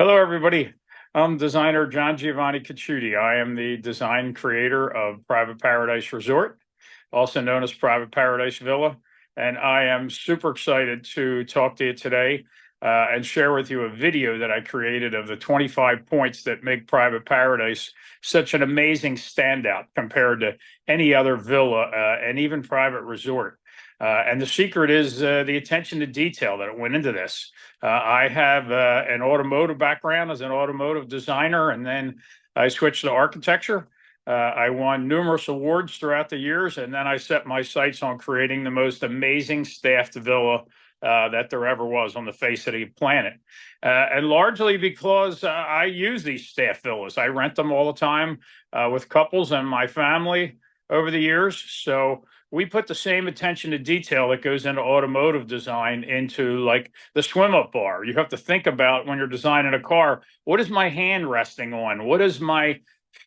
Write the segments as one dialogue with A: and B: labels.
A: Hello, everybody. I'm designer John Giovanni Cacciuti. I am the design creator of Private Paradise Resort, also known as Private Paradise Villa. And I am super excited to talk to you today and share with you a video that I created of the 25 points that make Private Paradise such an amazing standout compared to any other villa and even private resort. And the secret is the attention to detail that went into this. I have an automotive background as an automotive designer, and then I switched to architecture. I won numerous awards throughout the years, and then I set my sights on creating the most amazing staffed villa that there ever was on the face of the planet. And largely because I use these staff villas. I rent them all the time with couples and my family over the years. So we put the same attention to detail that goes into automotive design into like the swim up bar. You have to think about when you're designing a car, what is my hand resting on? What does my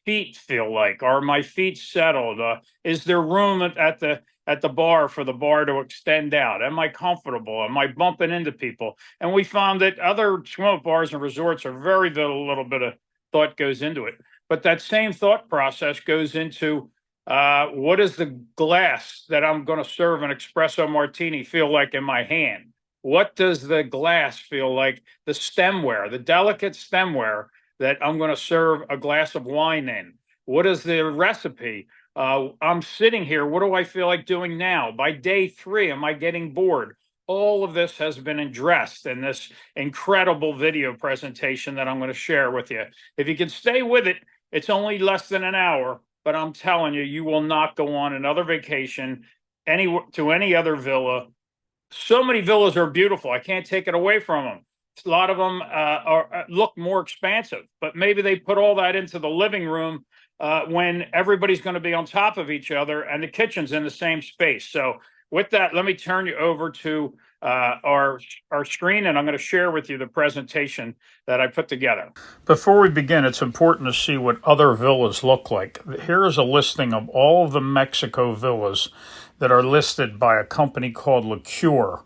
A: feet feel like? Are my feet settled? Is there room at the bar for the bar to extend out? Am I comfortable? Am I bumping into people? And we found that other swim up bars and resorts are very little bit of thought goes into it. But that same thought process goes into what does the glass that I'm going to serve an espresso martini feel like in my hand? What does the glass feel like? The stemware, the delicate stemware that I'm going to serve a glass of wine in. What is the recipe? I'm sitting here. What do I feel like doing now? By day 3, am I getting bored? All of this has been addressed in this incredible video presentation that I'm going to share with you. If you can stay with it, it's only less than an hour, but I'm telling you, you will not go on another vacation to any other villa. So many villas are beautiful. I can't take it away from them. A lot of them look more expansive, but maybe they put all that into the living room when everybody's going to be on top of each other and the kitchen's in the same space. So with that, let me turn you over to our screen, and I'm going to share with you the presentation that I put together. Before we begin, it's important to see what other villas look like. Here is a listing of all of the Mexico villas that are listed by a company called Liqueur.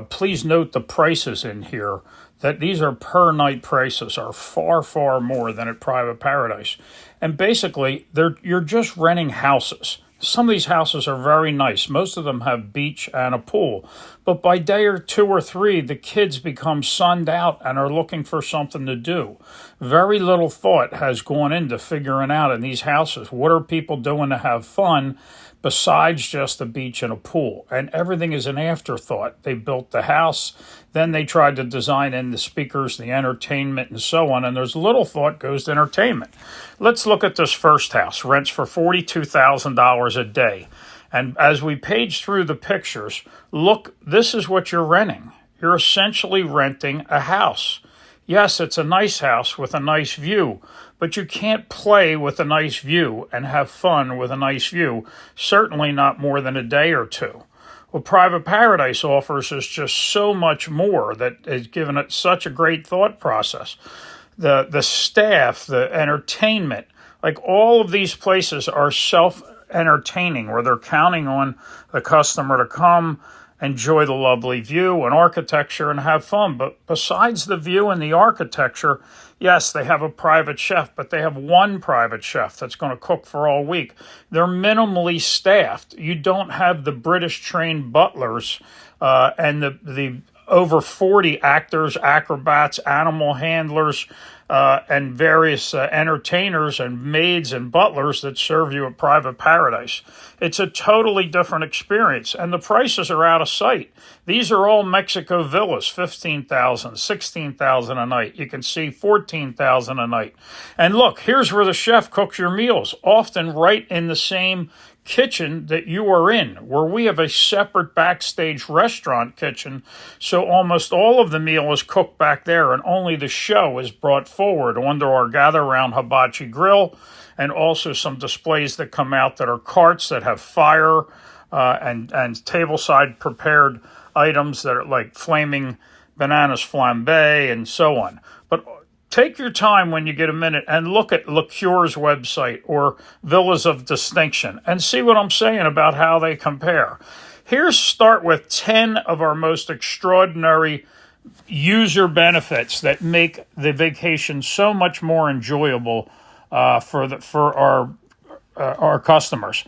A: Please note the prices in here, that these are per night prices, are far more than at Private Paradise. And basically, you're just renting houses. Some of these houses are very nice. Most of them have beach and a pool. But by day or 2 or 3, the kids become sunned out and are looking for something to do. Very little thought has gone into figuring out in these houses, what are people doing to have fun besides just the beach and a pool? And everything is an afterthought. They built the house, then they tried to design in the speakers, the entertainment, and so on, and there's little thought goes to entertainment. Let's look at this first house. Rents for $42,000 a day. And as we page through the pictures, look, this is what you're renting. You're essentially renting a house. Yes, it's a nice house with a nice view, but you can't play with a nice view and have fun with a nice view, certainly not more than a day or 2. What Private Paradise offers is just so much more that has given it such a great thought process. The staff, the entertainment, like all of these places are self-entertaining, where they're counting on the customer to come, enjoy the lovely view and architecture and have fun. But besides the view and the architecture, yes, they have a private chef, but they have one private chef that's going to cook for all week. They're minimally staffed. You don't have the British trained butlers and the over 40 actors, acrobats, animal handlers, and various entertainers and maids and butlers that serve you at Private Paradise. It's a totally different experience, and the prices are out of sight. These are all Mexico villas, $15,000, $16,000 a night. You can see $14,000 a night. And look, here's where the chef cooks your meals, often right in the same kitchen that you are in, where we have a separate backstage restaurant kitchen, so almost all of the meal is cooked back there and only the show is brought forward under our gather round hibachi grill, and also some displays that come out that are carts that have fire and tableside prepared items that are like flaming bananas flambe and so on. But take your time when you get a minute and look at Liqueur's website or Villas of Distinction and see what I'm saying about how they compare. Here's start with 10 of our most extraordinary user benefits that make the vacation so much more enjoyable for our customers.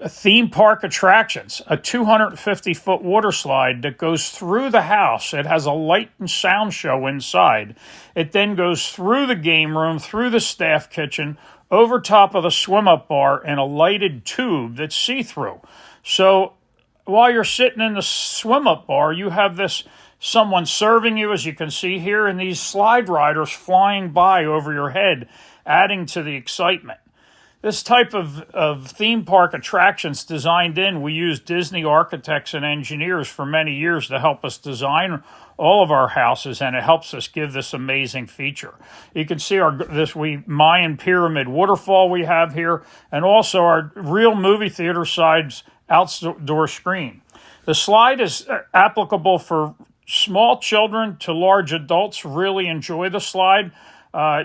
A: Theme park attractions, a 250-foot water slide that goes through the house. It has a light and sound show inside. It then goes through the game room, through the staff kitchen, over top of the swim-up bar in a lighted tube that's see-through. So while you're sitting in the swim-up bar, you have someone serving you, as you can see here, and these slide riders flying by over your head, adding to the excitement. This type of theme park attractions designed in, we used Disney architects and engineers for many years to help us design all of our houses, and it helps us give this amazing feature. You can see this Mayan pyramid waterfall we have here, and also our real movie theater size outdoor screen. The slide is applicable for small children to large adults. Really enjoy the slide.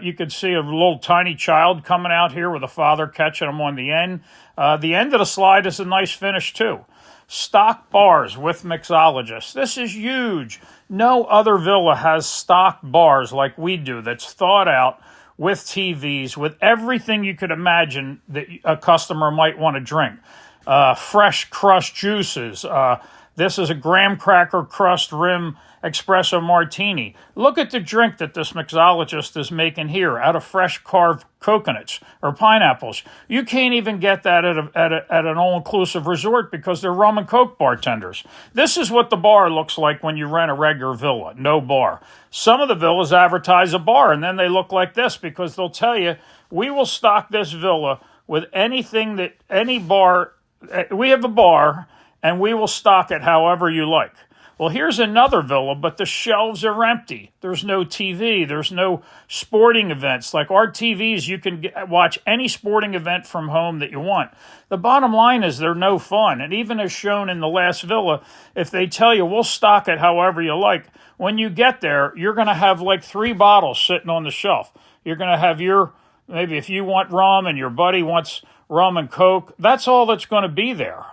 A: You can see a little tiny child coming out here with a father catching him on the end. The end of the slide is a nice finish too. Stock bars with mixologists. This is huge. No other villa has stock bars like we do that's thought out with TVs, with everything you could imagine that a customer might want to drink. Fresh crushed juices. This is a graham cracker crust rim espresso martini. Look at the drink that this mixologist is making here out of fresh carved coconuts or pineapples. You can't even get that at an all-inclusive resort because they're rum and coke bartenders. This is what the bar looks like when you rent a regular villa, no bar. Some of the villas advertise a bar, and then they look like this because they'll tell you, we will stock this villa with anything that any bar, we have a bar, and we will stock it however you like. Well, here's another villa, but the shelves are empty. There's no TV. There's no sporting events. Like our TVs, you can watch any sporting event from home that you want. The bottom line is they're no fun. And even as shown in the last villa, if they tell you, we'll stock it however you like, when you get there, you're going to have like 3 bottles sitting on the shelf. You're going to have maybe if you want rum and your buddy wants rum and coke, that's all that's going to be there.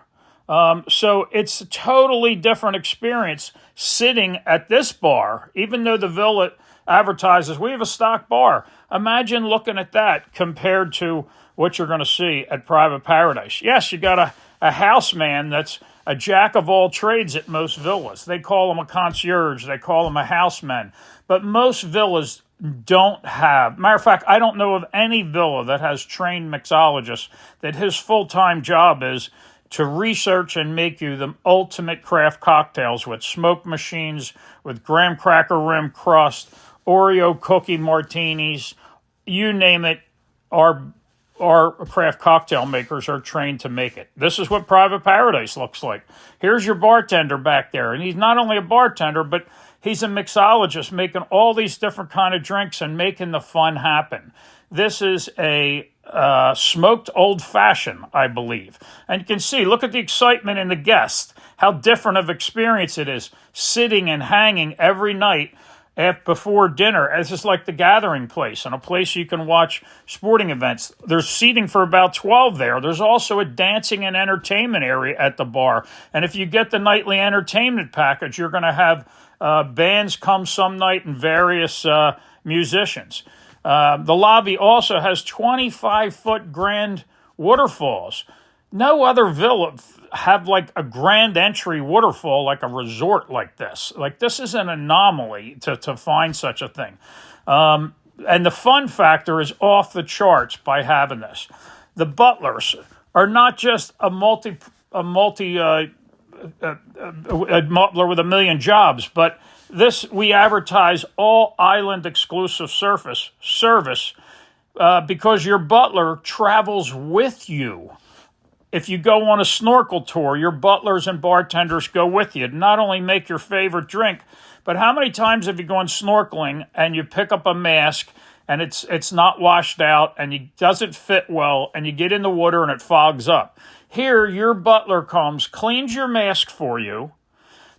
A: So it's a totally different experience sitting at this bar, even though the villa advertises, we have a stock bar. Imagine looking at that compared to what you're going to see at Private Paradise. Yes, you got a houseman that's a jack of all trades at most villas. They call him a concierge. They call him a houseman. But most villas don't have. Matter of fact, I don't know of any villa that has trained mixologists that his full-time job is to research and make you the ultimate craft cocktails with smoke machines, with graham cracker rim crust, Oreo cookie martinis, you name it. Our craft cocktail makers are trained to make it. This is what Private Paradise looks like. Here's your bartender back there, and he's not only a bartender, but he's a mixologist making all these different kind of drinks and making the fun happen. This is a smoked old-fashioned, I believe. And you can see, look at the excitement in the guests, how different of experience it is, sitting and hanging every night before dinner. It's just like the gathering place and a place you can watch sporting events. There's seating for about 12 there. There's also a dancing and entertainment area at the bar. And if you get the nightly entertainment package, you're going to have bands come some night and various musicians. The lobby also has 25-foot grand waterfalls. No other villa have like a grand entry waterfall like a resort like this. Like this is an anomaly to find such a thing. And the fun factor is off the charts by having this. The butlers are not just a butler with a million jobs, but we advertise all island exclusive service because your butler travels with you. If you go on a snorkel tour, your butlers and bartenders go with you. Not only make your favorite drink, but how many times have you gone snorkeling and you pick up a mask and it's not washed out and it doesn't fit well and you get in the water and it fogs up? Here, your butler comes, cleans your mask for you,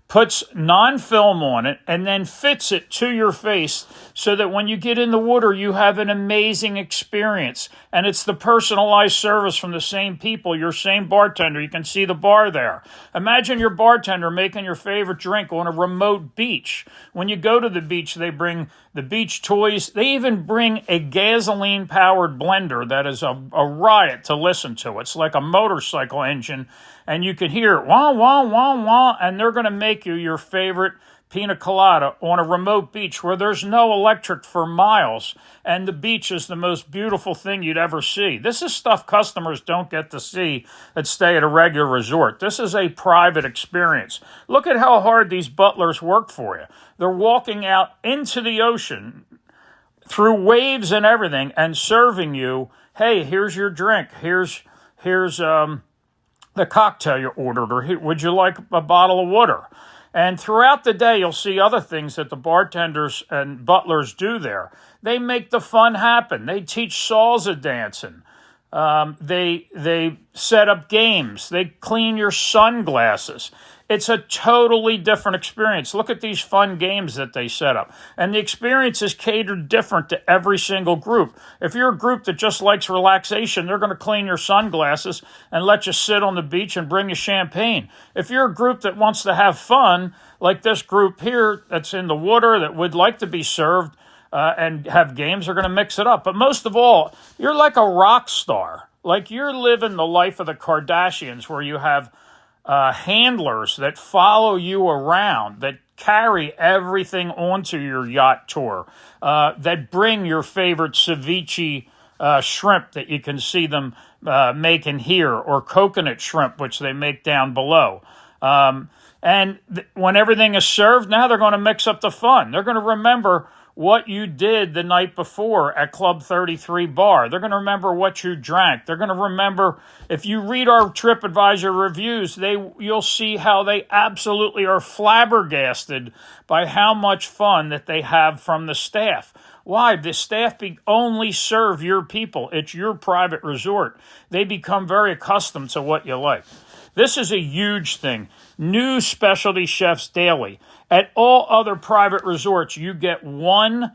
A: puts non-film on it, and then fits it to your face so that when you get in the water, you have an amazing experience. And it's the personalized service from the same people, your same bartender. You can see the bar there. Imagine your bartender making your favorite drink on a remote beach. When you go to the beach, they bring the beach toys. They even bring a gasoline-powered blender that is a riot to listen to. It's like a motorcycle engine, and you can hear it, wah, wah, wah, wah, and they're going to make you your favorite pina colada on a remote beach where there's no electric for miles, and the beach is the most beautiful thing you'd ever see. This is stuff customers don't get to see that stay at a regular resort. This is a private experience. Look at how hard these butlers work for you. They're walking out into the ocean through waves and everything and serving you, hey, here's your drink, here's the cocktail you ordered, or would you like a bottle of water? And throughout the day, you'll see other things that the bartenders and butlers do there. They make the fun happen. They teach salsa dancing. They set up games. They clean your sunglasses. It's a totally different experience. Look at these fun games that they set up. And the experience is catered different to every single group. If you're a group that just likes relaxation, they're going to clean your sunglasses and let you sit on the beach and bring you champagne. If you're a group that wants to have fun, like this group here that's in the water that would like to be served and have games, they're going to mix it up. But most of all, you're like a rock star. Like you're living the life of the Kardashians, where you have handlers that follow you around, that carry everything onto your yacht tour, that bring your favorite ceviche shrimp that you can see them making here, or coconut shrimp, which they make down below. When everything is served, now they're going to mix up the fun. They're going to remember what you did the night before at Club 33 Bar. They're going to remember what you drank. They're going to remember, if you read our TripAdvisor reviews, you'll see how they absolutely are flabbergasted by how much fun that they have from the staff. Why? The staff only serve your people. It's your private resort. They become very accustomed to what you like. This is a huge thing. New specialty chefs daily. At all other private resorts, you get one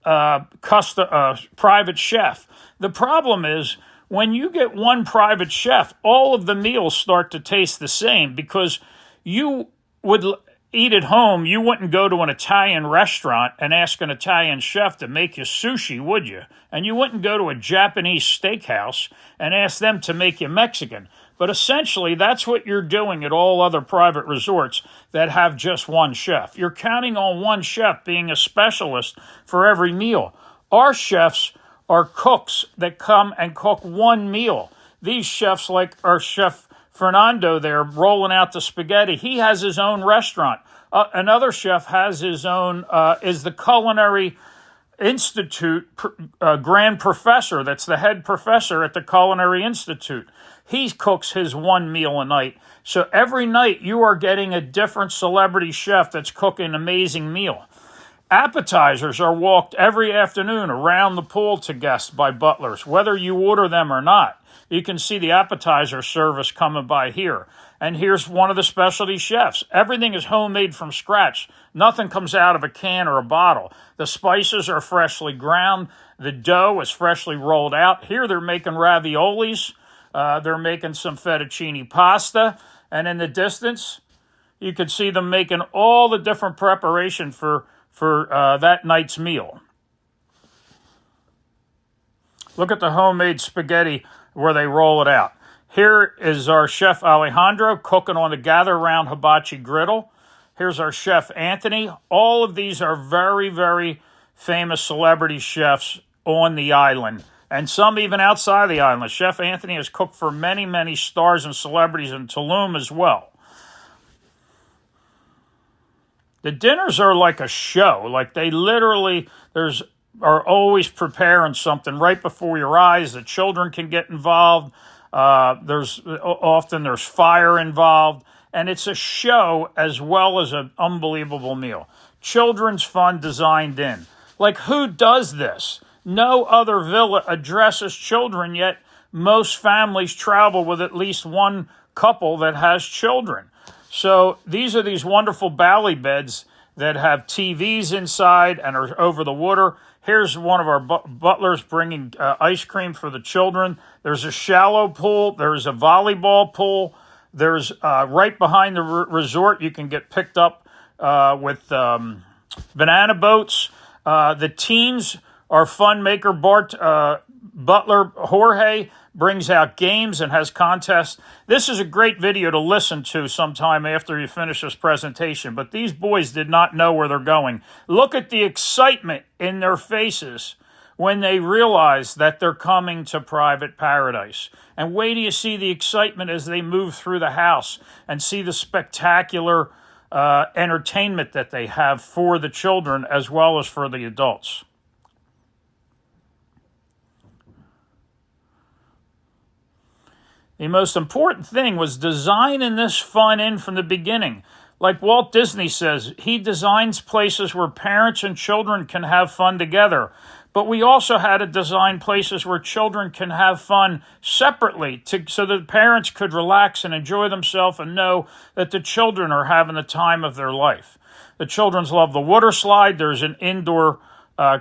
A: private chef. The problem is, when you get one private chef, all of the meals start to taste the same, because you would eat at home. You wouldn't go to an Italian restaurant and ask an Italian chef to make you sushi, would you? And you wouldn't go to a Japanese steakhouse and ask them to make you Mexican. But essentially, that's what you're doing at all other private resorts that have just one chef. You're counting on one chef being a specialist for every meal. Our chefs are cooks that come and cook one meal. These chefs, like our chef Fernando there, rolling out the spaghetti, he has his own restaurant. Another chef has his own, is the Culinary Institute grand professor. That's the head professor at the Culinary Institute. He cooks his one meal a night. So every night you are getting a different celebrity chef that's cooking an amazing meal. Appetizers are walked every afternoon around the pool to guests by butlers, whether you order them or not. You can see the appetizer service coming by here. And here's one of the specialty chefs. Everything is homemade from scratch. Nothing comes out of a can or a bottle. The spices are freshly ground. The dough is freshly rolled out. Here they're making raviolis. They're making some fettuccine pasta. And in the distance, you can see them making all the different preparation for that night's meal. Look at the homemade spaghetti where they roll it out. Here is our chef Alejandro cooking on the Gather Round Hibachi griddle. Here's our chef Anthony. All of these are very, very famous celebrity chefs on the island, and some even outside the island. Chef Anthony has cooked for many, many stars and celebrities in Tulum as well. The dinners are like a show. Like they literally, are always preparing something right before your eyes. The children can get involved. There's fire involved, and it's a show as well as an unbelievable meal. Children's fun designed in. Like, who does this? No other villa addresses children, yet most families travel with at least one couple that has children. So these are these wonderful bally beds that have TVs inside and are over the water. Here's one of our butlers bringing ice cream for the children. There's a shallow pool. There's a volleyball pool. There's right behind the resort, you can get picked up with banana boats. The teens are fun maker. Butler Jorge brings out games and has contests. This is a great video to listen to sometime after you finish this presentation, but these boys did not know where they're going. Look at the excitement in their faces when they realize that they're coming to Private Paradise. And wait till you see the excitement as they move through the house and see the spectacular entertainment that they have for the children as well as for the adults. The most important thing was designing this fun in from the beginning. Like Walt Disney says, he designs places where parents and children can have fun together. But we also had to design places where children can have fun separately so that parents could relax and enjoy themselves and know that the children are having the time of their life. The children love the water slide. There's an indoor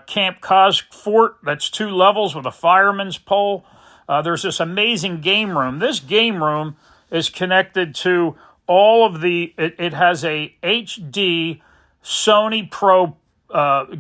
A: Camp Cos fort that's 2 levels with a fireman's pole. There's this amazing game room. This game room is connected to all of it has a HD Sony Pro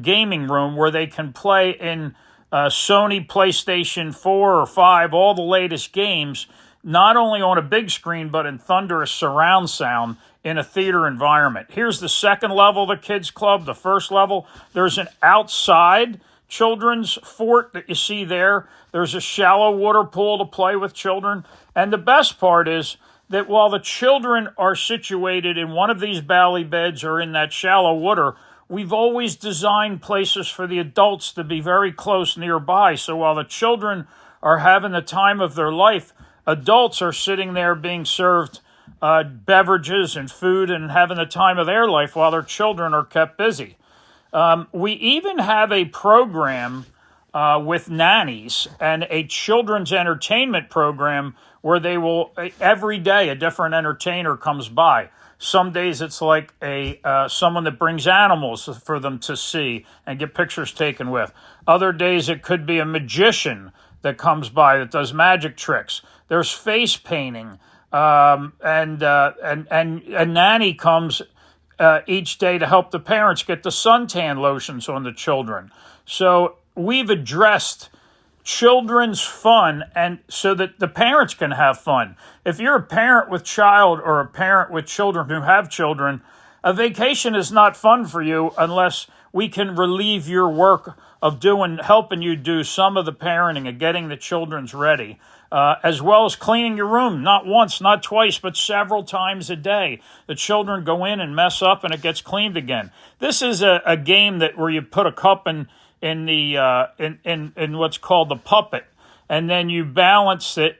A: gaming room where they can play in Sony PlayStation 4 or 5, all the latest games, not only on a big screen, but in thunderous surround sound in a theater environment. Here's the second level of the kids club. The first level, there's an outside children's fort that you see there. There's a shallow water pool to play with children. And the best part is that while the children are situated in one of these bally beds or in that shallow water, we've always designed places for the adults to be very close nearby. So while the children are having the time of their life, adults are sitting there being served beverages and food and having the time of their life while their children are kept busy. We even have a program with nannies and a children's entertainment program where they will, every day a different entertainer comes by. Some days it's like someone that brings animals for them to see and get pictures taken with. Other days it could be a magician that comes by that does magic tricks. There's face painting, and a nanny comes each day to help the parents get the suntan lotions on the children. So we've addressed children's fun and so that the parents can have fun. If you're a parent with child or a parent with children who have children, a vacation is not fun for you unless we can relieve your work of helping you do some of the parenting and getting the children's ready, as well as cleaning your room, not once, not twice, but several times a day. The children go in and mess up and it gets cleaned again. This is a game where you put a cup in what's called the puppet, and then you balance it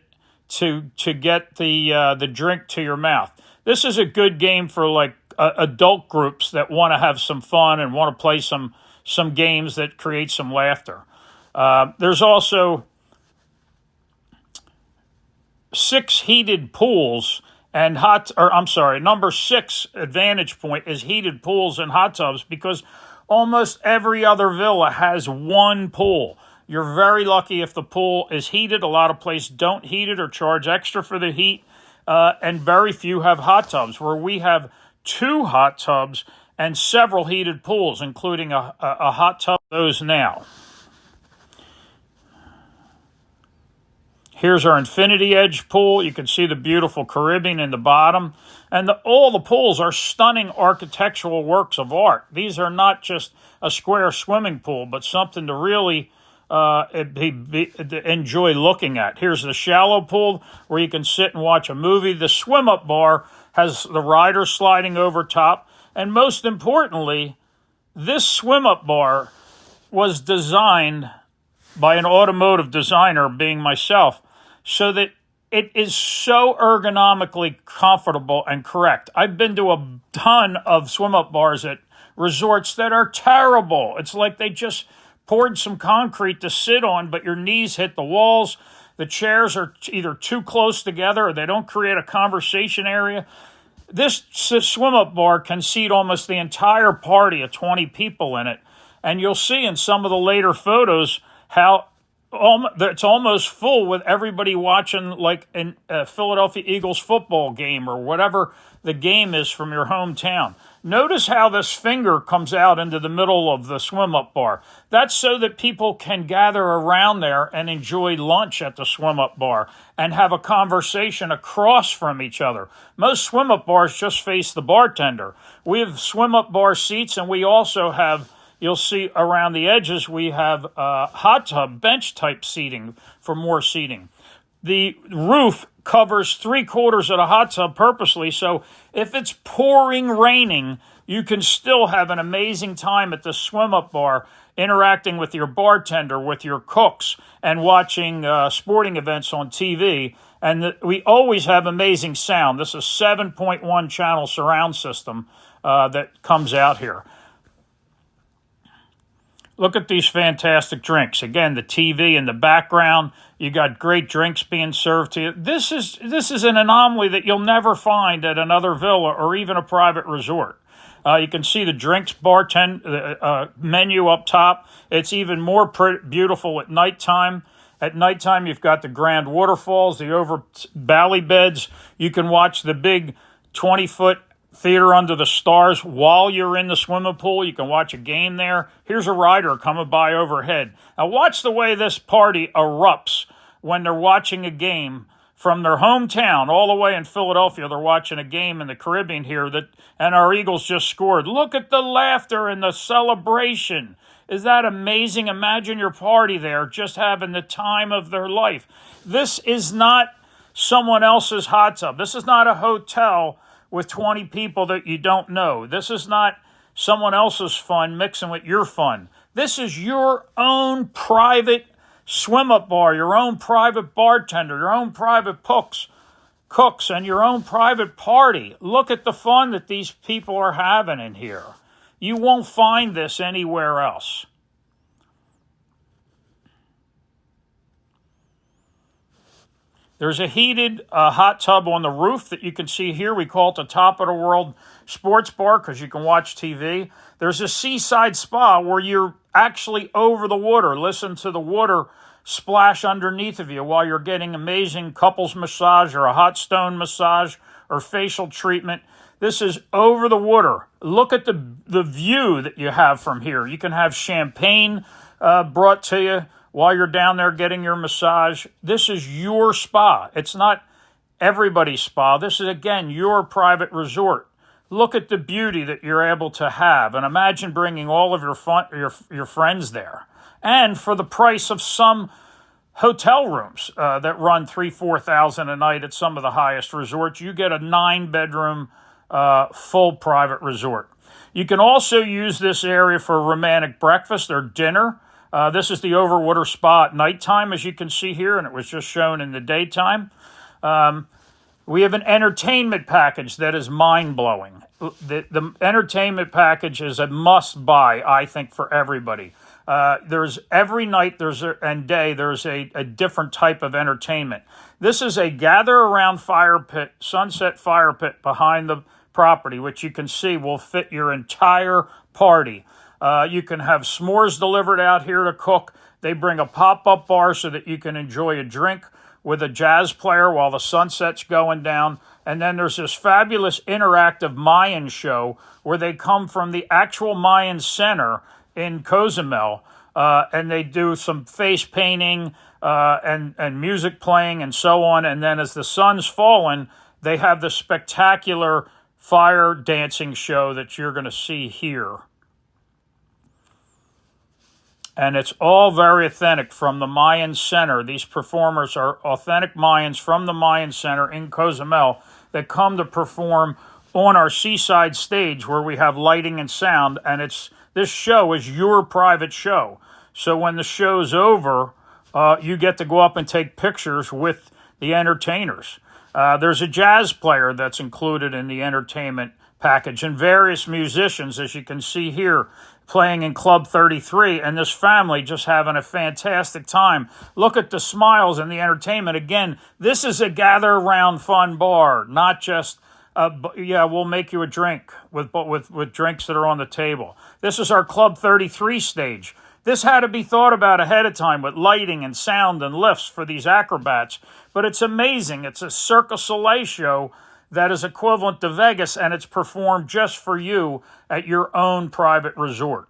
A: to get the drink to your mouth. This is a good game for like adult groups that want to have some fun and want to play some games that create some laughter. There's also 6 heated pools and number 6 advantage point is heated pools and hot tubs, because almost every other villa has 1 pool. You're very lucky if the pool is heated. A lot of places don't heat it or charge extra for the heat. And very few have hot tubs, where we have 2 hot tubs and several heated pools, including a hot tub. Those now. Here's our Infinity Edge pool. You can see the beautiful Caribbean in the bottom. And all the pools are stunning architectural works of art. These are not just a square swimming pool, but something to really enjoy looking at. Here's the shallow pool where you can sit and watch a movie. The swim-up bar has the rider sliding over top. And most importantly, this swim-up bar was designed by an automotive designer, being myself, so that it is so ergonomically comfortable and correct. I've been to a ton of swim-up bars at resorts that are terrible. It's like they just poured some concrete to sit on, but your knees hit the walls. The chairs are either too close together or they don't create a conversation area. This swim up bar can seat almost the entire party of 20 people in it. And you'll see in some of the later photos how it's almost full with everybody watching like a Philadelphia Eagles football game or whatever the game is from your hometown. Notice how this finger comes out into the middle of the swim-up bar. That's so that people can gather around there and enjoy lunch at the swim-up bar and have a conversation across from each other. Most swim-up bars just face the bartender. We have swim-up bar seats, and we also have, you'll see around the edges, we have hot tub bench type seating for more seating. The roof covers 3/4 of the hot tub purposely, so if it's pouring raining, you can still have an amazing time at the swim-up bar, interacting with your bartender, with your cooks, and watching sporting events on TV. And we always have amazing sound. This is 7.1 channel surround system that comes out here. Look at these fantastic drinks. Again, the TV in the background. You got great drinks being served to you. This is an anomaly that you'll never find at another villa or even a private resort. You can see the drinks menu up top. It's even more beautiful at nighttime. At nighttime, you've got the grand waterfalls, the over valley beds. You can watch the big 20-foot theater under the stars while you're in the swimming pool. You can watch a game there. Here's a rider coming by overhead. Now watch the way this party erupts when they're watching a game from their hometown all the way in Philadelphia. They're watching a game in the Caribbean here and our Eagles just scored. Look at the laughter and the celebration. Is that amazing? Imagine your party there just having the time of their life. This is not someone else's hot tub. This is not a hotel with 20 people that you don't know. This is not someone else's fun mixing with your fun. This is your own private swim-up bar, your own private bartender, your own private cooks, and your own private party. Look at the fun that these people are having in here. You won't find this anywhere else. There's a heated hot tub on the roof that you can see here. We call it the Top of the World Sports Bar because you can watch TV. There's a seaside spa where you're actually over the water. Listen to the water splash underneath of you while you're getting amazing couples massage or a hot stone massage or facial treatment. This is over the water. Look at the view that you have from here. You can have champagne brought to you while you're down there getting your massage. This is your spa. It's not everybody's spa. This is, again, your private resort. Look at the beauty that you're able to have, and imagine bringing all of your friends there. And for the price of some hotel rooms that run $3,000-4,000 a night at some of the highest resorts, you get a 9-bedroom full private resort. You can also use this area for a romantic breakfast or dinner. This is the overwater spa at nighttime, as you can see here, and it was just shown in the daytime. We have an entertainment package that is mind-blowing. The entertainment package is a must-buy, I think, for everybody. There's every night and day there's a different type of entertainment. This is a gather-around fire pit, sunset fire pit behind the property, which you can see will fit your entire party. You can have s'mores delivered out here to cook. They bring a pop-up bar so that you can enjoy a drink with a jazz player while the sunset's going down. And then there's this fabulous interactive Mayan show where they come from the actual Mayan Center in Cozumel, and they do some face painting and music playing and so on. And then as the sun's falling, they have the spectacular fire dancing show that you're going to see here. And it's all very authentic from the Mayan Center. These performers are authentic Mayans from the Mayan Center in Cozumel that come to perform on our seaside stage where we have lighting and sound. And this show is your private show. So when the show's over, you get to go up and take pictures with the entertainers. There's a jazz player that's included in the entertainment package and various musicians, as you can see here, playing in Club 33, and this family just having a fantastic time. Look at the smiles and the entertainment. Again, this is a gather-around fun bar, not just Yeah, we'll make you a drink with drinks that are on the table. This is our Club 33 stage. This had to be thought about ahead of time with lighting and sound and lifts for these acrobats. But it's amazing. It's a Cirque du Soleil show that is equivalent to Vegas, and it's performed just for you at your own private resort.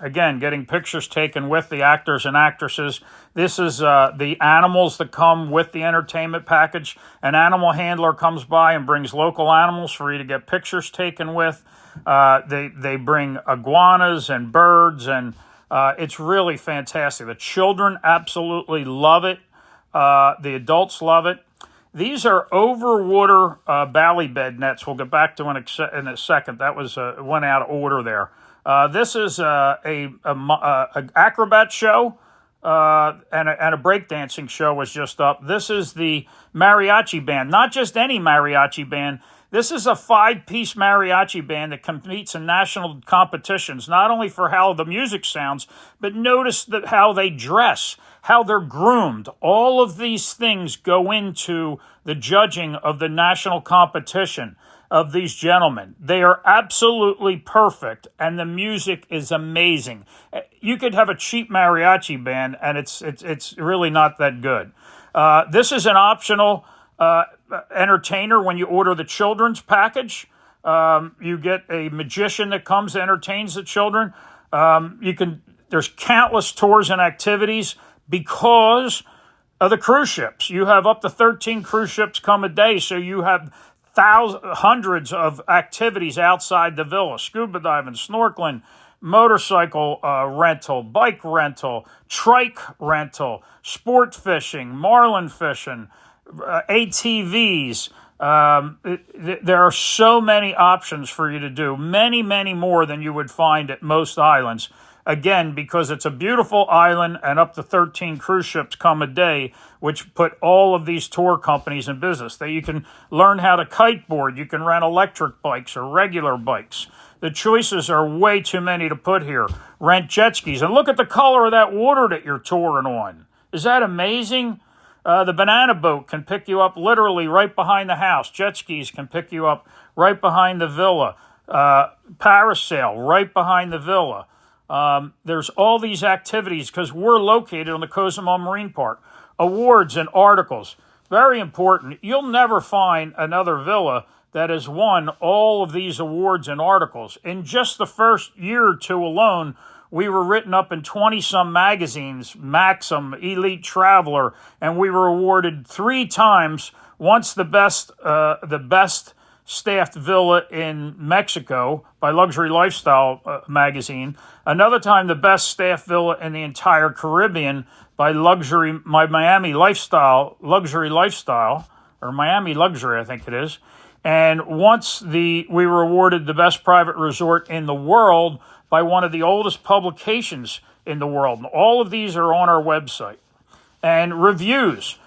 A: Again, getting pictures taken with the actors and actresses. This is the animals that come with the entertainment package. An animal handler comes by and brings local animals for you to get pictures taken with. They bring iguanas and birds, and it's really fantastic. The children absolutely love it. The adults love it. These are overwater bally bed nets. We'll get back to in a second. That was went out of order there. This is a acrobat show and a breakdancing show was just up. This is the mariachi band, not just any mariachi band. This is a 5-piece mariachi band that competes in national competitions, not only for how the music sounds, but notice that how they dress, how they're groomed. All of these things go into the judging of the national competition of these gentlemen. They are absolutely perfect, and the music is amazing. You could have a cheap mariachi band, and it's really not that good. This is an optional entertainer when you order the children's package. You get a magician that comes and entertains the children. There's countless tours and activities because of the cruise ships. You have up to 13 cruise ships come a day, so you have hundreds of activities outside the villa: scuba diving, snorkeling, motorcycle rental, bike rental, trike rental, sport fishing, marlin fishing, ATVs. There are so many options for you to do, many, many more than you would find at most islands. Again, because it's a beautiful island and up to 13 cruise ships come a day, which put all of these tour companies in business. That you can learn how to kiteboard, you can rent electric bikes or regular bikes. The choices are way too many to put here. Rent jet skis. And look at the color of that water that you're touring on. Is that amazing? The banana boat can pick you up literally right behind the house. Jet skis can pick you up right behind the villa. Parasail right behind the villa. There's all these activities because we're located on the Cozumel Marine Park. Awards and articles. Very important. You'll never find another villa that has won all of these awards and articles. In just the first year or two alone, we were written up in 20-some magazines, Maxim, Elite Traveler, and we were awarded 3 times, once the best staffed villa in Mexico by Luxury Lifestyle magazine, another time the best staffed villa in the entire Caribbean by Miami Lifestyle, or Miami Luxury, I think it is. And once we were awarded the best private resort in the world by one of the oldest publications in the world. And all of these are on our website. And reviews.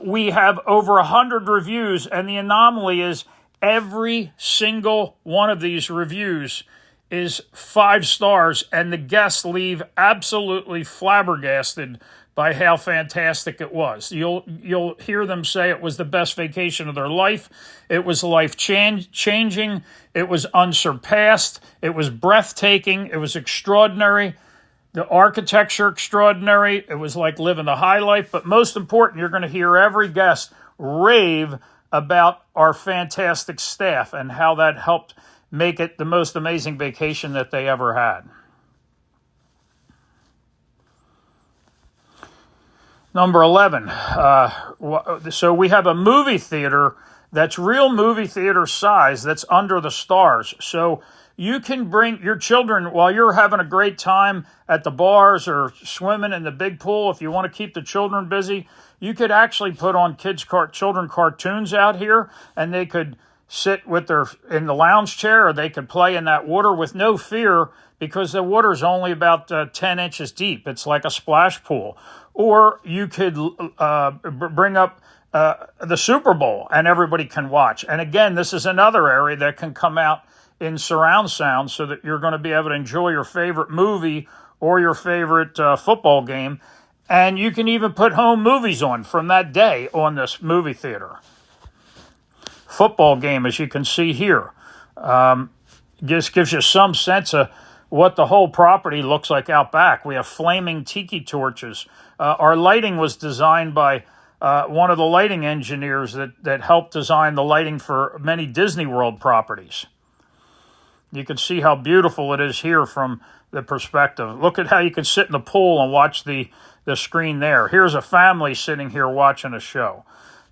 A: We have over 100 reviews, and the anomaly is every single one of these reviews is 5 stars, and the guests leave absolutely flabbergasted by how fantastic it was. You'll hear them say it was the best vacation of their life. It was life-changing. It was unsurpassed. It was breathtaking. It was extraordinary. The architecture extraordinary. It was like living the high life. But most important, you're going to hear every guest rave about our fantastic staff and how that helped make it the most amazing vacation that they ever had. Number 11. So we have a movie theater that's real movie theater size that's under the stars. So you can bring your children while you're having a great time at the bars or swimming in the big pool. If you want to keep the children busy, you could actually put on children cartoons out here, and they could sit in the lounge chair, or they could play in that water with no fear because the water is only about 10 inches deep. It's like a splash pool. Or you could bring up the Super Bowl and everybody can watch. And again, this is another area that can come out in surround sound so that you're going to be able to enjoy your favorite movie or your favorite football game. And you can even put home movies on from that day on this movie theater. Football game, as you can see here. Just gives you some sense of what the whole property looks like out back. We have flaming tiki torches. Our lighting was designed by one of the lighting engineers that helped design the lighting for many Disney World properties. You can see how beautiful it is here from the perspective. Look at how you can sit in the pool and watch the screen there. Here's a family sitting here watching a show.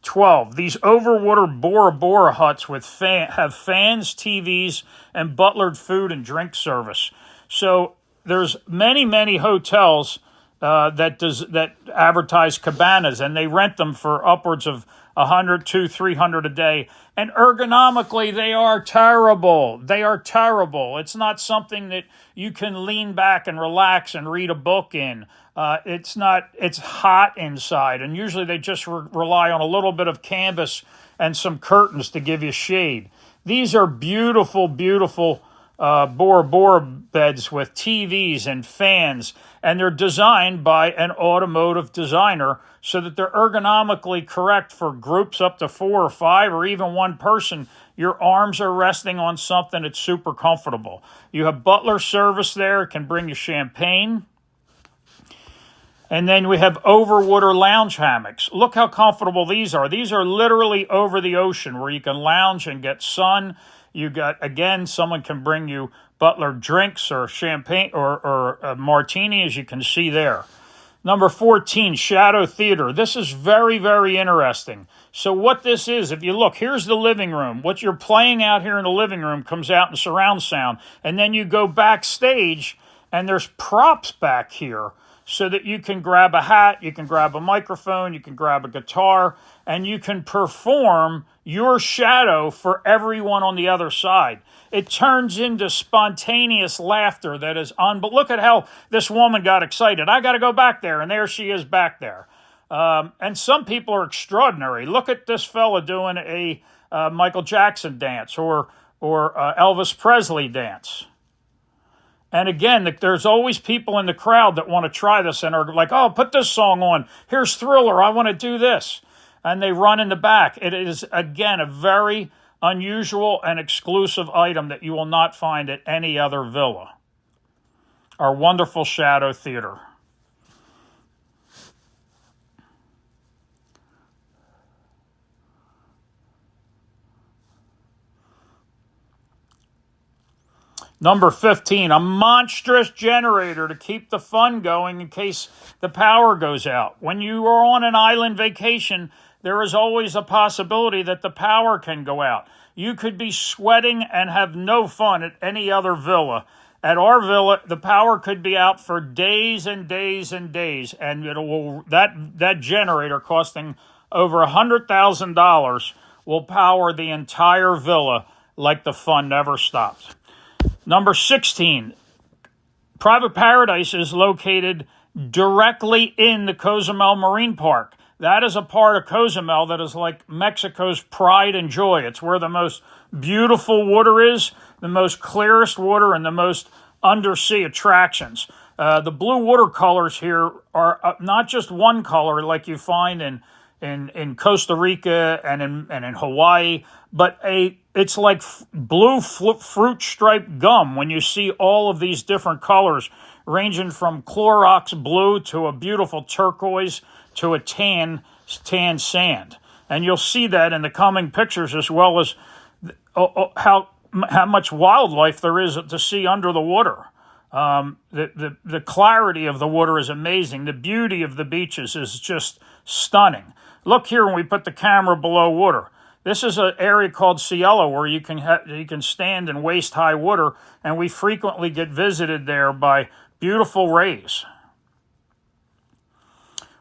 A: 12. These overwater Bora Bora huts have fans, TVs, and butlered food and drink service. So there's many hotels that advertise cabanas, and they rent them for upwards of $100, $200, $300 a day. And ergonomically, they are terrible. They are terrible. It's not something that you can lean back and relax and read a book in. It's hot inside, and usually they just rely on a little bit of canvas and some curtains to give you shade. These are beautiful, beautiful Bora Bora beds with TVs and fans, and they're designed by an automotive designer so that they're ergonomically correct for groups up to 4 or 5 or even one person. Your arms are resting on something that's super comfortable. You have butler service there. It can bring you champagne. And then we have overwater lounge hammocks. Look how comfortable these are. These are literally over the ocean where you can lounge and get sun. You got, again, someone can bring you butler drinks or champagne or a martini, as you can see there. Number 14, Shadow Theater. This is very, very interesting. So what this is, if you look, here's the living room. What you're playing out here in the living room comes out in surround sound. And then you go backstage, and there's props back here so that you can grab a hat, you can grab a microphone, you can grab a guitar, and you can perform your shadow for everyone on the other side. It turns into spontaneous laughter that is but look at how this woman got excited. I got to go back there, and there she is back there. And some people are extraordinary. Look at this fella doing a Michael Jackson dance or Elvis Presley dance. And again, there's always people in the crowd that want to try this and are like, oh, put this song on. Here's Thriller. I want to do this. And they run in the back. It is, again, a very unusual and exclusive item that you will not find at any other villa. Our wonderful Shadow Theater. Number 15, a monstrous generator to keep the fun going in case the power goes out. When you are on an island vacation, there is always a possibility that the power can go out. You could be sweating and have no fun at any other villa. At our villa, the power could be out for days and days and days, and that generator costing over $100,000 will power the entire villa like the fun never stops. Number 16, Private Paradise is located directly in the Cozumel Marine Park. That is a part of Cozumel that is like Mexico's pride and joy. It's where the most beautiful water is, the most clearest water, and the most undersea attractions. The blue watercolors here are not just one color like you find in Costa Rica and in Hawaii, but it's like blue fruit striped gum when you see all of these different colors, ranging from Clorox blue to a beautiful turquoise to a tan sand. And you'll see that in the coming pictures, as well as how much wildlife there is to see under the water. The clarity of the water is amazing. The beauty of the beaches is just stunning. Look here when we put the camera below water. This is an area called Cielo where you can stand in waist-high water, and we frequently get visited there by beautiful rays.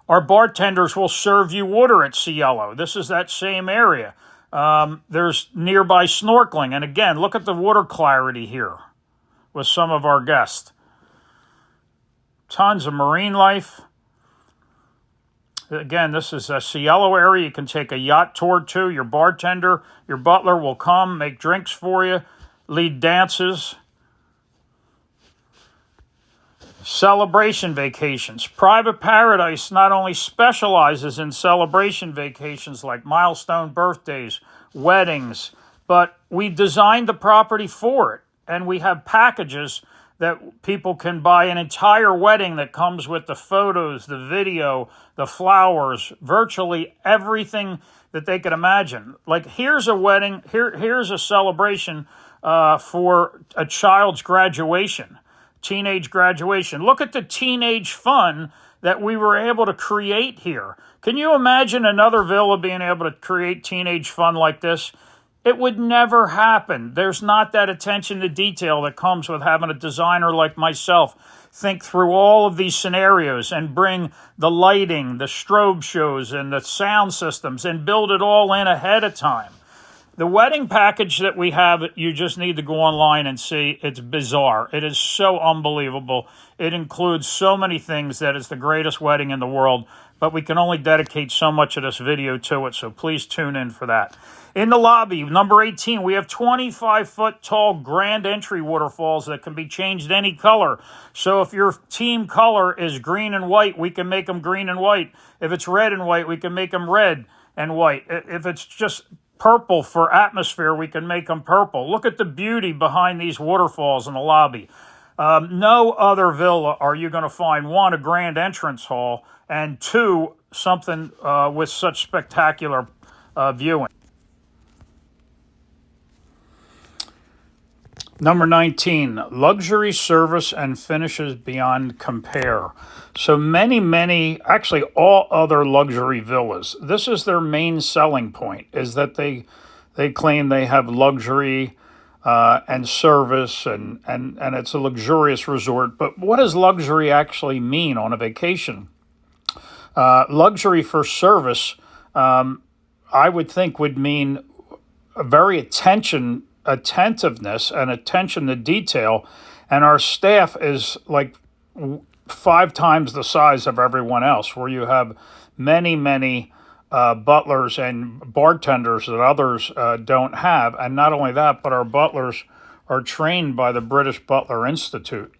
A: Our bartenders will serve you water at Cielo. This is that same area. There's nearby snorkeling, and again, look at the water clarity here with some of our guests. Tons of marine life. Again, this is a Cielo area. You can take a yacht tour to. Your bartender, your butler will come, make drinks for you. lead dances, celebration vacations. Private Paradise not only specializes in celebration vacations like milestone birthdays, weddings, but we designed the property for it. And we have packages that people can buy an entire wedding that comes with the photos, the video, the flowers, virtually everything that they could imagine. Like, here's a wedding, here's a celebration for a child's graduation. Teenage graduation. Look at the teenage fun that we were able to create here. Can you imagine another villa being able to create teenage fun like this? It would never happen. There's not that attention to detail that comes with having a designer like myself think through all of these scenarios and bring the lighting, the strobe shows, and the sound systems and build it all in ahead of time. The wedding package that we have, you just need to go online and see. It's bizarre. It is so unbelievable. It includes so many things that it's the greatest wedding in the world, but we can only dedicate so much of this video to it, so please tune in for that. In the lobby, number 18, we have 25-foot tall grand entry waterfalls that can be changed any color. So if your team color is green and white, we can make them green and white. If it's red and white, we can make them red and white. If it's just purple for atmosphere, we can make them purple. Look at the beauty behind these waterfalls in the lobby. No other villa are you going to find, one, a grand entrance hall, and two, something with such spectacular viewing. Number 19, luxury service and finishes beyond compare. So many, actually all other luxury villas, this is their main selling point, is that they claim they have luxury and service and it's a luxurious resort. But what does luxury actually mean on a vacation? Luxury for service, I would think would mean a very attentiveness and attention to detail, and our staff is like 5 times the size of everyone else, where you have many butlers and bartenders that others don't have. And not only that, but our butlers are trained by the British Butler Institute.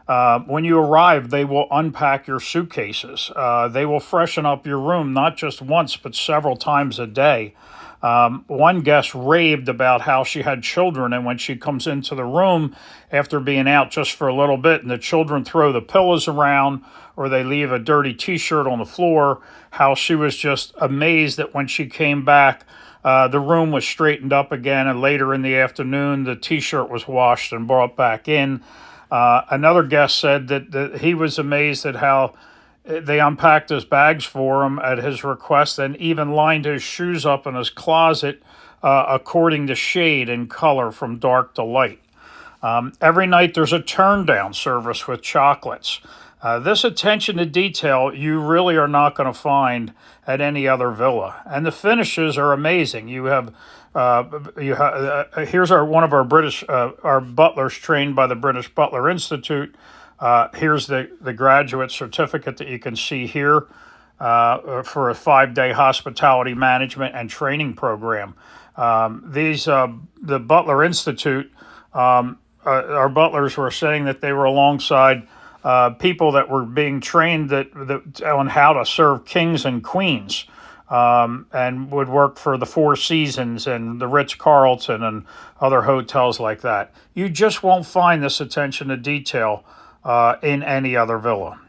A: When you arrive, they will unpack your suitcases. They will freshen up your room, not just once, but several times a day. One guest raved about how she had children, and when she comes into the room after being out just for a little bit and the children throw the pillows around or they leave a dirty t-shirt on the floor, how she was just amazed that when she came back, the room was straightened up again, and later in the afternoon, the t-shirt was washed and brought back in. Another guest said that he was amazed at how they unpacked his bags for him at his request and even lined his shoes up in his closet according to shade and color from dark to light. Every night there's a turn-down service with chocolates. This attention to detail you really are not going to find at any other villa. And the finishes are amazing. Here's one of our British our butlers trained by the British Butler Institute. Here's the graduate certificate that you can see here for a 5-day hospitality management and training program. The Butler Institute, our butlers were saying that they were alongside people that were being trained on how to serve kings and queens, and would work for the Four Seasons and the Ritz-Carlton and other hotels like that. You just won't find this attention to detail in any other villa.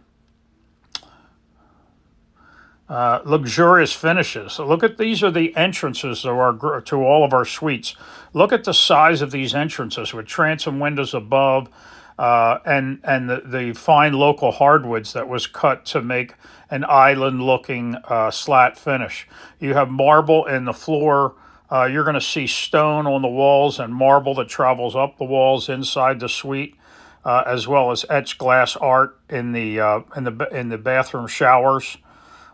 A: Luxurious finishes. So look at, these are the entrances to all of our suites. Look at the size of these entrances with transom windows above, and the fine local hardwoods that was cut to make an island-looking slat finish. You have marble in the floor. You're going to see stone on the walls and marble that travels up the walls inside the suite, as well as etched glass art in the bathroom showers.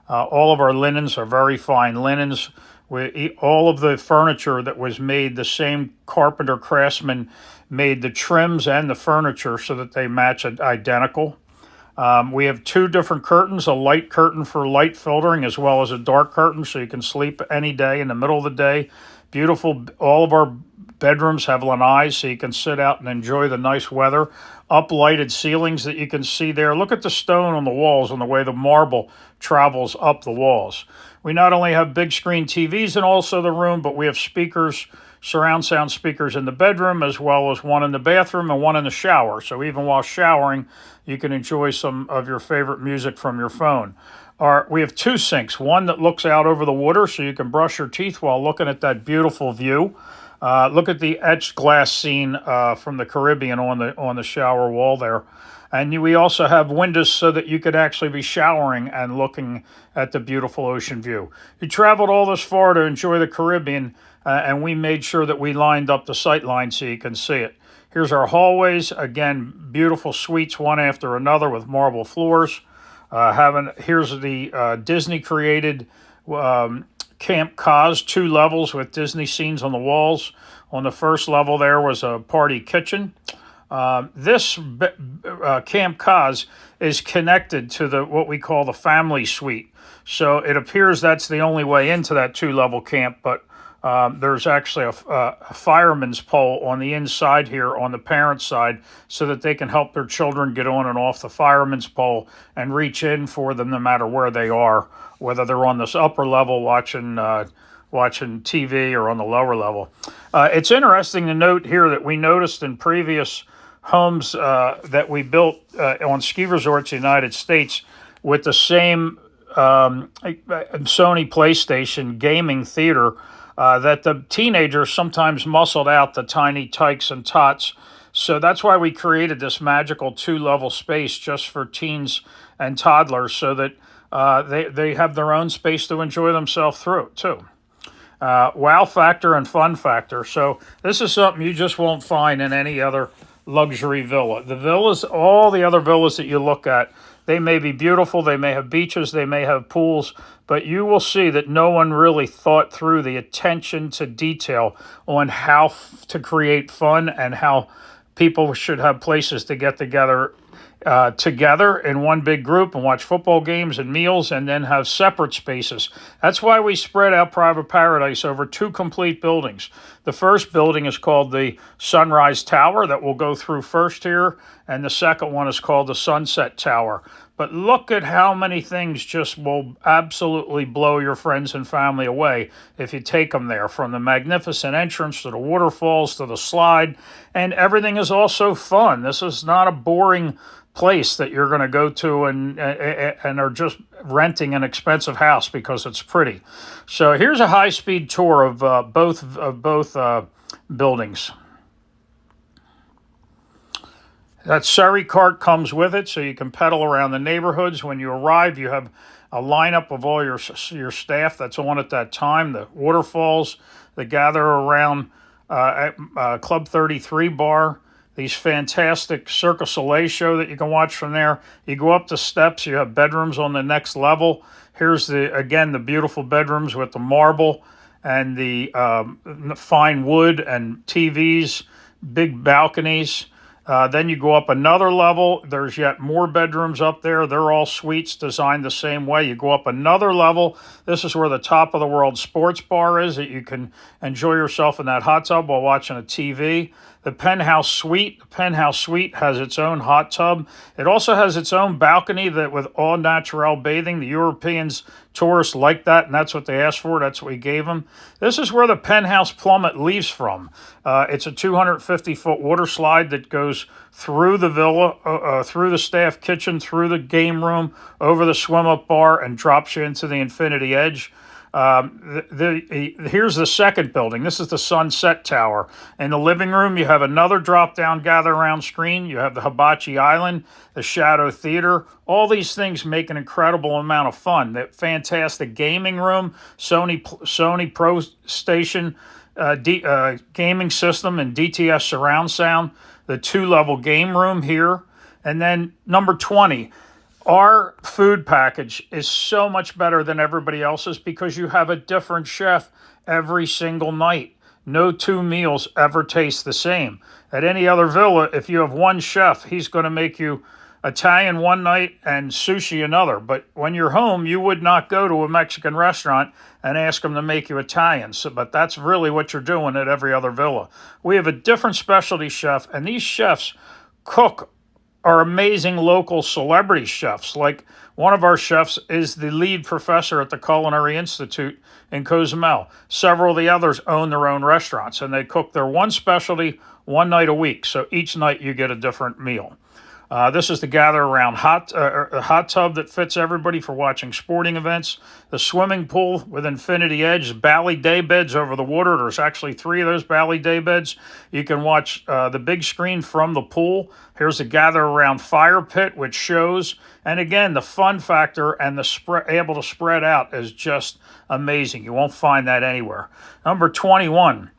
A: All of our linens are very fine linens. All of the furniture that was made, the same carpenter craftsman made the trims and the furniture so that they match identical. We have 2 different curtains, a light curtain for light filtering as well as a dark curtain so you can sleep any day in the middle of the day. Beautiful. All of our bedrooms have lanais, so you can sit out and enjoy the nice weather. Uplighted ceilings that you can see there. Look at the stone on the walls and the way the marble travels up the walls. We not only have big screen TVs in also the room, but we have speakers, surround sound speakers in the bedroom, as well as one in the bathroom and one in the shower. So even while showering, you can enjoy some of your favorite music from your phone. We have two sinks, one that looks out over the water so you can brush your teeth while looking at that beautiful view. Look at the etched glass scene from the Caribbean on the shower wall there. And we also have windows so that you could actually be showering and looking at the beautiful ocean view. You traveled all this far to enjoy the Caribbean, and we made sure that we lined up the sight line so you can see it. Here's our hallways. Again, beautiful suites one after another with marble floors. Here's the Disney created Camp Kos, 2 levels with Disney scenes on the walls. On the first level there was a party kitchen. This Camp Kos is connected to what we call the family suite. So it appears that's the only way into that 2-level camp, but there's actually a fireman's pole on the inside here on the parent side so that they can help their children get on and off the fireman's pole and reach in for them no matter where they are, whether they're on this upper level watching TV or on the lower level. It's interesting to note here that we noticed in previous homes that we built on ski resorts in the United States with the same Sony PlayStation gaming theater, that the teenagers sometimes muscled out the tiny tykes and tots. So that's why we created this magical 2-level space just for teens and toddlers so that they have their own space to enjoy themselves through too. Wow factor and fun factor. So this is something you just won't find in any other luxury villa. The villas, all the other villas that you look at, they may be beautiful, they may have beaches, they may have pools, but you will see that no one really thought through the attention to detail on how to create fun and how people should have places to get together in one big group and watch football games and meals and then have separate spaces. That's why we spread out Private Paradise over 2 complete buildings. The first building is called the Sunrise Tower that we'll go through first here, and the second one is called the Sunset Tower. But look at how many things just will absolutely blow your friends and family away if you take them there, from the magnificent entrance to the waterfalls to the slide, and everything is also fun. This is not a boring place that you're going to go to and are just renting an expensive house because it's pretty. So here's a high-speed tour of both buildings. That Surrey cart comes with it, so you can pedal around the neighborhoods. When you arrive, you have a lineup of all your staff that's on at that time. The waterfalls that gather around Club 33 bar. These fantastic Cirque du Soleil show that you can watch from there. You go up the steps, you have bedrooms on the next level. Here's the beautiful bedrooms with the marble and the fine wood and TVs, big balconies. Then you go up another level. There's yet more bedrooms up there. They're all suites designed the same way. You go up another level. This is where the top of the world sports bar is, that you can enjoy yourself in that hot tub while watching a TV. The penthouse suite has its own hot tub. It also has its own balcony that with all natural bathing. The Europeans, tourists like that, and that's what they asked for. That's what we gave them. This is where the penthouse plummet leaves from. It's a 250-foot water slide that goes through the villa, through the staff kitchen, through the game room, over the swim-up bar, and drops you into the infinity edge. Here's the second building. This is the Sunset Tower. In the living room, you have another drop-down gather-around screen. You have the Hibachi Island, the Shadow Theater. All these things make an incredible amount of fun. That fantastic gaming room, Sony Pro Station gaming system and DTS surround sound. The 2-level game room here. And then number 20. Our food package is so much better than everybody else's because you have a different chef every single night. No 2 meals ever taste the same. At any other villa, if you have one chef, he's going to make you Italian one night and sushi another. But when you're home, you would not go to a Mexican restaurant and ask them to make you Italian. So, but that's really what you're doing at every other villa. We have a different specialty chef, and these chefs cook are amazing local celebrity chefs. Like one of our chefs is the lead professor at the Culinary Institute in Cozumel. Several of the others own their own restaurants, and they cook their one specialty one night a week. So each night you get a different meal. This is the gather around hot tub that fits everybody for watching sporting events. The swimming pool with infinity edge, Bally day beds over the water. There's actually 3 of those Bally day beds. You can watch the big screen from the pool. Here's the gather around fire pit, which shows. And again, the fun factor and the able to spread out is just amazing. You won't find that anywhere. Number 21.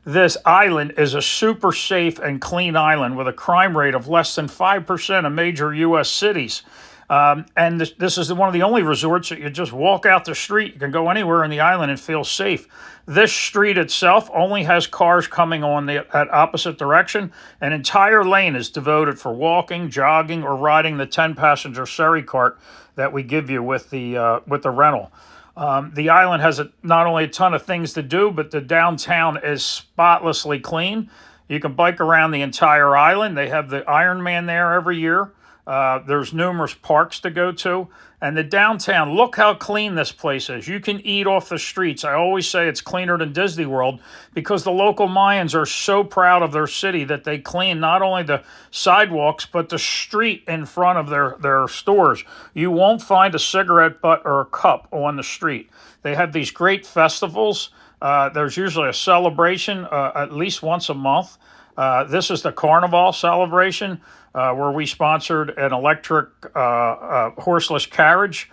A: This island is a super safe and clean island with a crime rate of less than 5% of major U.S. cities. And this is one of the only resorts that you just walk out the street. You can go anywhere in the island and feel safe. This street itself only has cars coming on the opposite direction. An entire lane is devoted for walking, jogging, or riding the 10-passenger Sherry cart that we give you with the rental. The island has not only a ton of things to do, but the downtown is spotlessly clean. You can bike around the entire island. They have the Ironman there every year. There's numerous parks to go to. And the downtown, look how clean this place is. You can eat off the streets. I always say it's cleaner than Disney World because the local Mayans are so proud of their city that they clean not only the sidewalks, but the street in front of their stores. You won't find a cigarette butt or a cup on the street. They have these great festivals. There's usually a celebration at least once a month. This is the Carnival celebration where we sponsored an electric horseless carriage.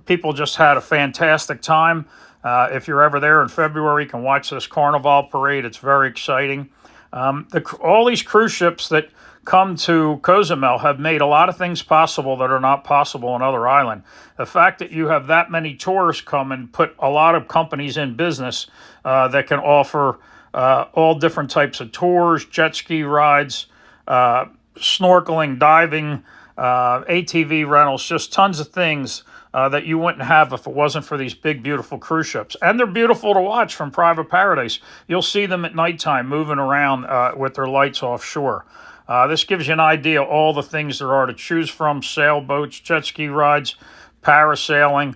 A: People just had a fantastic time. If you're ever there in February, you can watch this Carnival parade. It's very exciting. All these cruise ships that come to Cozumel have made a lot of things possible that are not possible on other islands. The fact that you have that many tourists come and put a lot of companies in business that can offer all different types of tours, jet ski rides, snorkeling, diving, ATV rentals, just tons of things that you wouldn't have if it wasn't for these big, beautiful cruise ships. And they're beautiful to watch from Private Paradise. You'll see them at nighttime moving around with their lights offshore. This gives you an idea of all the things there are to choose from: sailboats, jet ski rides, parasailing.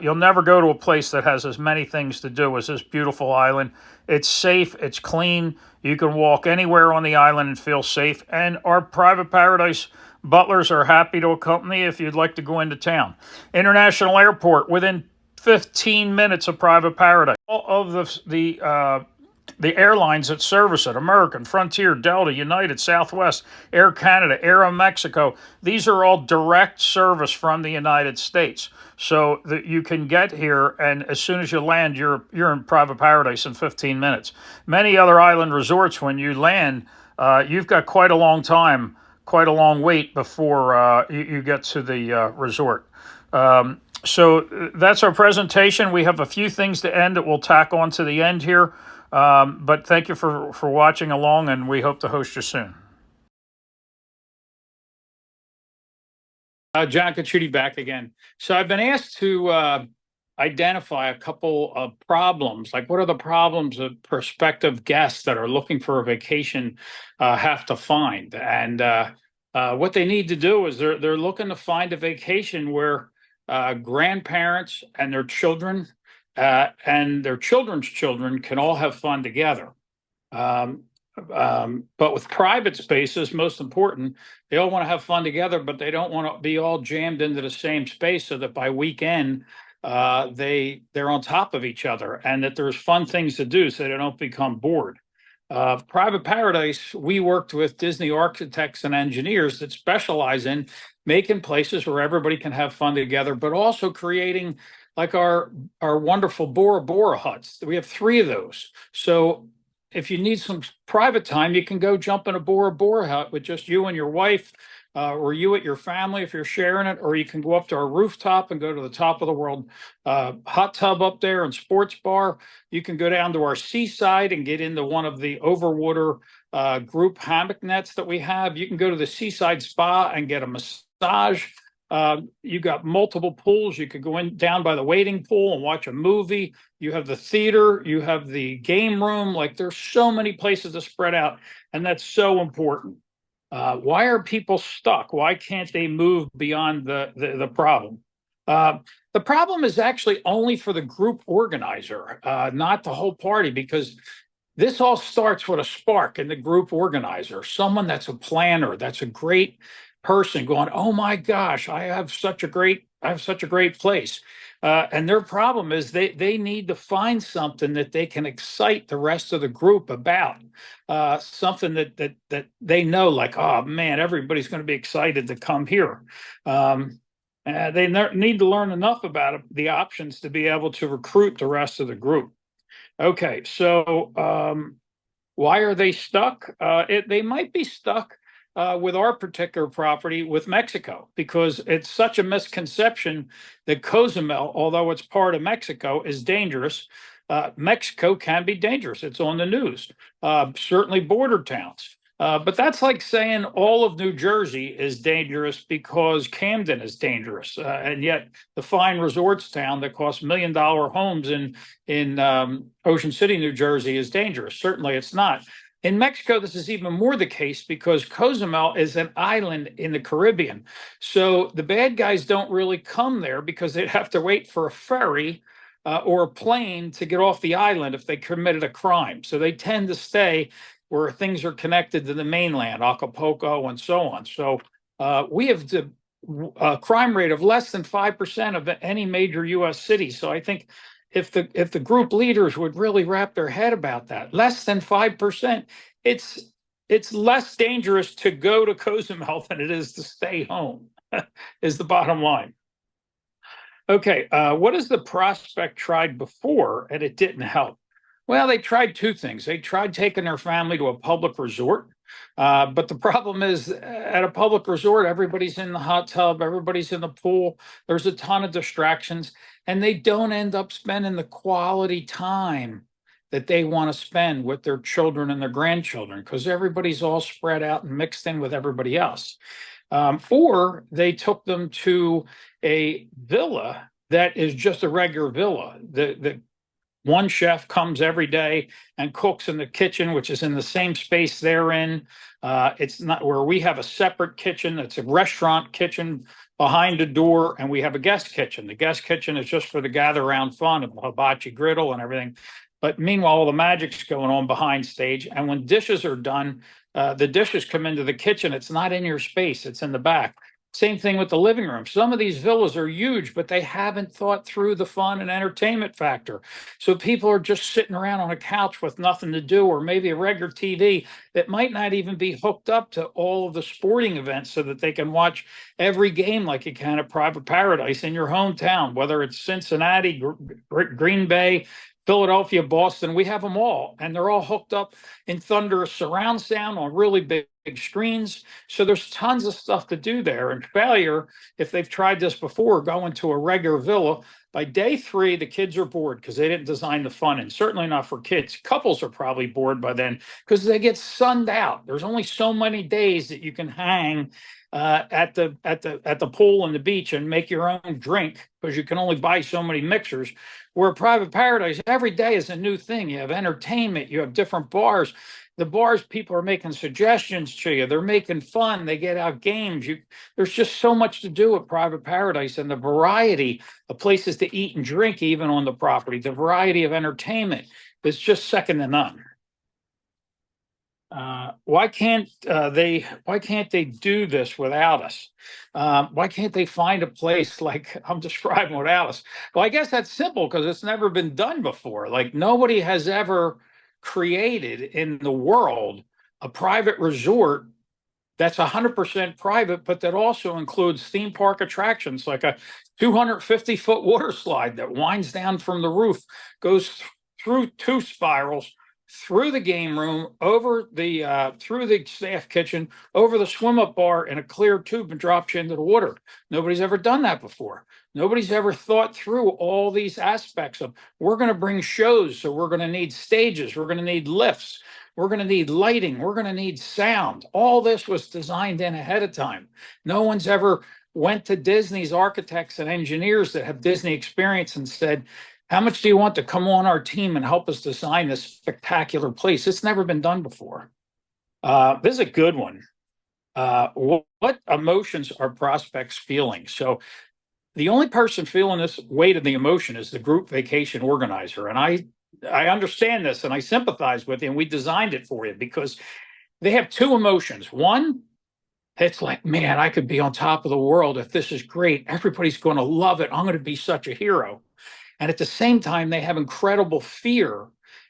A: You'll never go to a place that has as many things to do as this beautiful island. It's safe, it's clean. You can walk anywhere on the island and feel safe. And our Private Paradise butlers are happy to accompany if you'd like to go into town. International Airport, within 15 minutes of Private Paradise. All of the airlines that service it: American, Frontier, Delta, United, Southwest, Air Canada, Aeromexico. These are all direct service from the United States. So that you can get here, and as soon as you land, you're in Private Paradise in 15 minutes. Many other island resorts, when you land, you've got quite a long time, quite a long wait before you get to the resort. So that's our presentation. We have a few things to end that we'll tack on to the end here. But thank you for watching along, and we hope to host you soon. John Cacciuti back again. So I've been asked to identify a couple of problems. Like, what are the problems that prospective guests that are looking for a vacation have to find? And what they need to do is they're looking to find a vacation where grandparents and their children and their children's children can all have fun together. But with private spaces, most important, they all want to have fun together, but they don't want to be all jammed into the same space, so that by weekend they're on top of each other and that there's fun things to do so they don't become bored. Private Paradise, we worked with Disney architects and engineers that specialize in making places where everybody can have fun together, but also creating like our wonderful Bora Bora huts. We have 3 of those. So if you need some private time, you can go jump in a Bora Bora hut with just you and your wife, or you at your family if you're sharing it, or you can go up to our rooftop and go to the top of the world hot tub up there and sports bar. You can go down to our seaside and get into one of the overwater group hammock nets that we have. You can go to the Seaside Spa and get a massage. You got multiple pools. You could go in down by the wading pool and watch a movie. You have the theater, you have the game room. Like, there's so many places to spread out, and that's so important. Why are people stuck? Why can't they move beyond the problem? The problem is actually only for the group organizer, not the whole party, because this all starts with a spark in the group organizer, someone that's a planner, that's a great person going, oh my gosh, I have such a great place. And their problem is they need to find something that they can excite the rest of the group about, something that they know, like, oh man, everybody's going to be excited to come here. They need to learn enough about the options to be able to recruit the rest of the group. Okay, so why are they stuck? They might be stuck with our particular property with Mexico, because it's such a misconception that Cozumel, although it's part of Mexico, is dangerous. Mexico can be dangerous. It's on the news. Certainly border towns. But that's like saying all of New Jersey is dangerous because Camden is dangerous. And yet the fine resorts town that costs $1 million homes in Ocean City, New Jersey is dangerous. Certainly it's not. In Mexico, this is even more the case because Cozumel is an island in the Caribbean. So the bad guys don't really come there because they'd have to wait for a ferry or a plane to get off the island if they committed a crime. So they tend to stay where things are connected to the mainland, Acapulco and so on. So we have a crime rate of less than 5% of any major U.S. city. So I think if the group leaders would really wrap their head about that, less than 5%, it's less dangerous to go to Cozumel than it is to stay home, is the bottom line. Okay, what has the prospect tried before and it didn't help? Well, they tried two things. They tried taking their family to a public resort. But the problem is, at a public resort, everybody's in the hot tub, everybody's in the pool. There's a ton of distractions, and they don't end up spending the quality time that they want to spend with their children and their grandchildren, because everybody's all spread out and mixed in with everybody else. Or they took them to a villa that is just a regular villa. The one chef comes every day and cooks in the kitchen, which is in the same space they're in. It's not where we have a separate kitchen. It's a restaurant kitchen behind a door, and we have a guest kitchen. The guest kitchen is just for the gather around fun of the hibachi griddle and everything. But meanwhile, all the magic's going on behind stage. And when dishes are done, the dishes come into the kitchen. It's not in your space. It's in the back. Same thing with the living room. Some of these villas are huge, but they haven't thought through the fun and entertainment factor. So people are just sitting around on a couch with nothing to do, or maybe a regular TV that might not even be hooked up to all of the sporting events so that they can watch every game like you can at Private Paradise in your hometown, whether it's Cincinnati, Green Bay, Philadelphia, Boston. We have them all, and they're all hooked up in thunderous surround sound on really big screens. So there's tons of stuff to do there. And failure, if they've tried this before, going to a regular villa, by day 3, the kids are bored because they didn't design the fun, and certainly not for kids. Couples are probably bored by then because they get sunned out. There's only so many days that you can hang at the pool and the beach and make your own drink, because you can only buy so many mixers. Where Private Paradise, every day is a new thing. You have entertainment, you have different bars. The bars, people are making suggestions to you. They're making fun. They get out games. There's just so much to do at Private Paradise, and the variety of places to eat and drink, even on the property, the variety of entertainment is just second to none. Why can't they do this without us? Why can't they find a place like I'm describing without us? Well, I guess that's simple, because it's never been done before. Like, nobody has ever created in the world a private resort that's 100% private, but that also includes theme park attractions, like a 250-foot water slide that winds down from the roof, goes through 2 spirals, through the game room, over the through the staff kitchen, over the swim up bar in a clear tube, and drops you into the water. Nobody's ever done that before. Nobody's ever thought through all these aspects of, we're going to bring shows, so we're going to need stages, we're going to need lifts,
B: We're going to need lighting. We're going to need sound. All this was designed in ahead of time. No one's ever went to Disney's architects and engineers that have Disney experience and said, how much do you want to come on our team and help us design this spectacular place? It's never been done before. This is a good one. What emotions are prospects feeling? So the only person feeling this weight of the emotion is the group vacation organizer. And I understand this and I sympathize with you, and we designed it for you because they have two emotions. One, it's like, man, I could be on top of the world if this is great. Everybody's going to love it. I'm going to be such a hero. And at the same time, they have incredible fear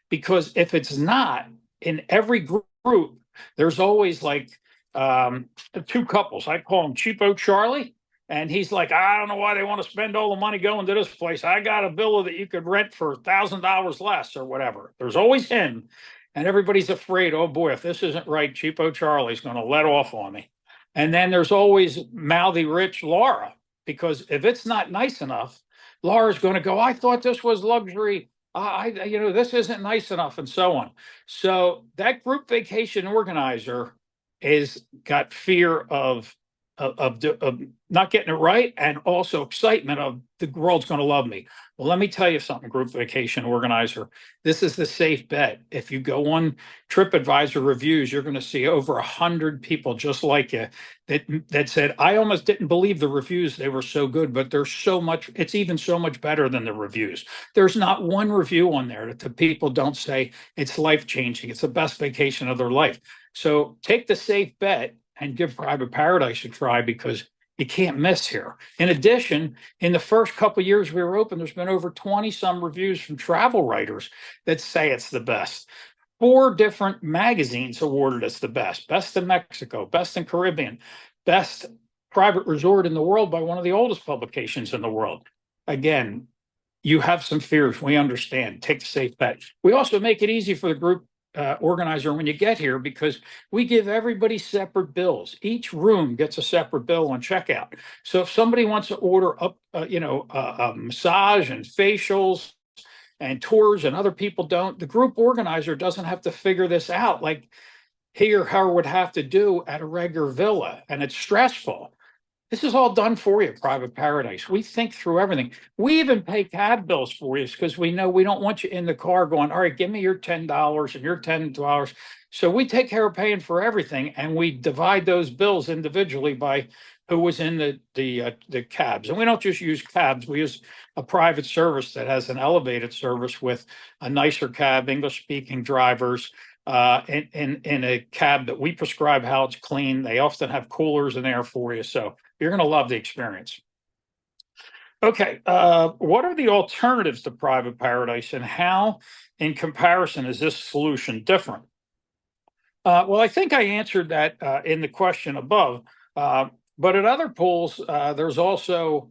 B: because if it's not, in every group, there's always like two couples. I call them Cheapo Charlie. And he's like, I don't know why they want to spend all the money going to this place. I got a villa that you could rent for $1,000 less or whatever. There's always him. And everybody's afraid, oh boy, if this isn't right, Cheapo Charlie's going to let off on me. And then there's always mouthy rich Laura, because if it's not nice enough, Laura's going to go, I thought this was luxury. This isn't nice enough, and so on. So that group vacation organizer is got fear of not getting it right, and also excitement of the world's going to love me. Well, let me tell you something, group vacation organizer. This is the safe bet. If you go on TripAdvisor reviews, you're going to see over 100 people just like you that said, I almost didn't believe the reviews. They were so good, but there's so much, it's even so much better than the reviews. There's not one review on there that the people don't say it's life-changing. It's the best vacation of their life. So take the safe bet and give Private Paradise a try, because you can't miss here. In addition, in the first couple of years we were open, there's been over 20 some reviews from travel writers that say it's the best. 4 different magazines awarded us the best. Best in Mexico, best in Caribbean, best private resort in the world by one of the oldest publications in the world. Again, you have some fears. We understand. Take the safe bet. We also make it easy for the group organizer when you get here, because we give everybody separate bills. Each room gets a separate bill on checkout. So if somebody wants to order up, a massage and facials and tours, and other people don't, the group organizer doesn't have to figure this out like he or her would have to do at a regular villa, and it's stressful. This is all done for you, Private Paradise. We think through everything. We even pay cab bills for you because we know we don't want you in the car going, all right, give me your $10 and your $10. So we take care of paying for everything, and we divide those bills individually by who was in the cabs. And we don't just use cabs. We use a private service that has an elevated service with a nicer cab, English-speaking drivers, in a cab that we prescribe how it's clean. They often have coolers in there for you. So you're going to love the experience. Okay, what are the alternatives to Private Paradise, and how, in comparison, is this solution different? Well, I think I answered that in the question above, but at other pools, there's also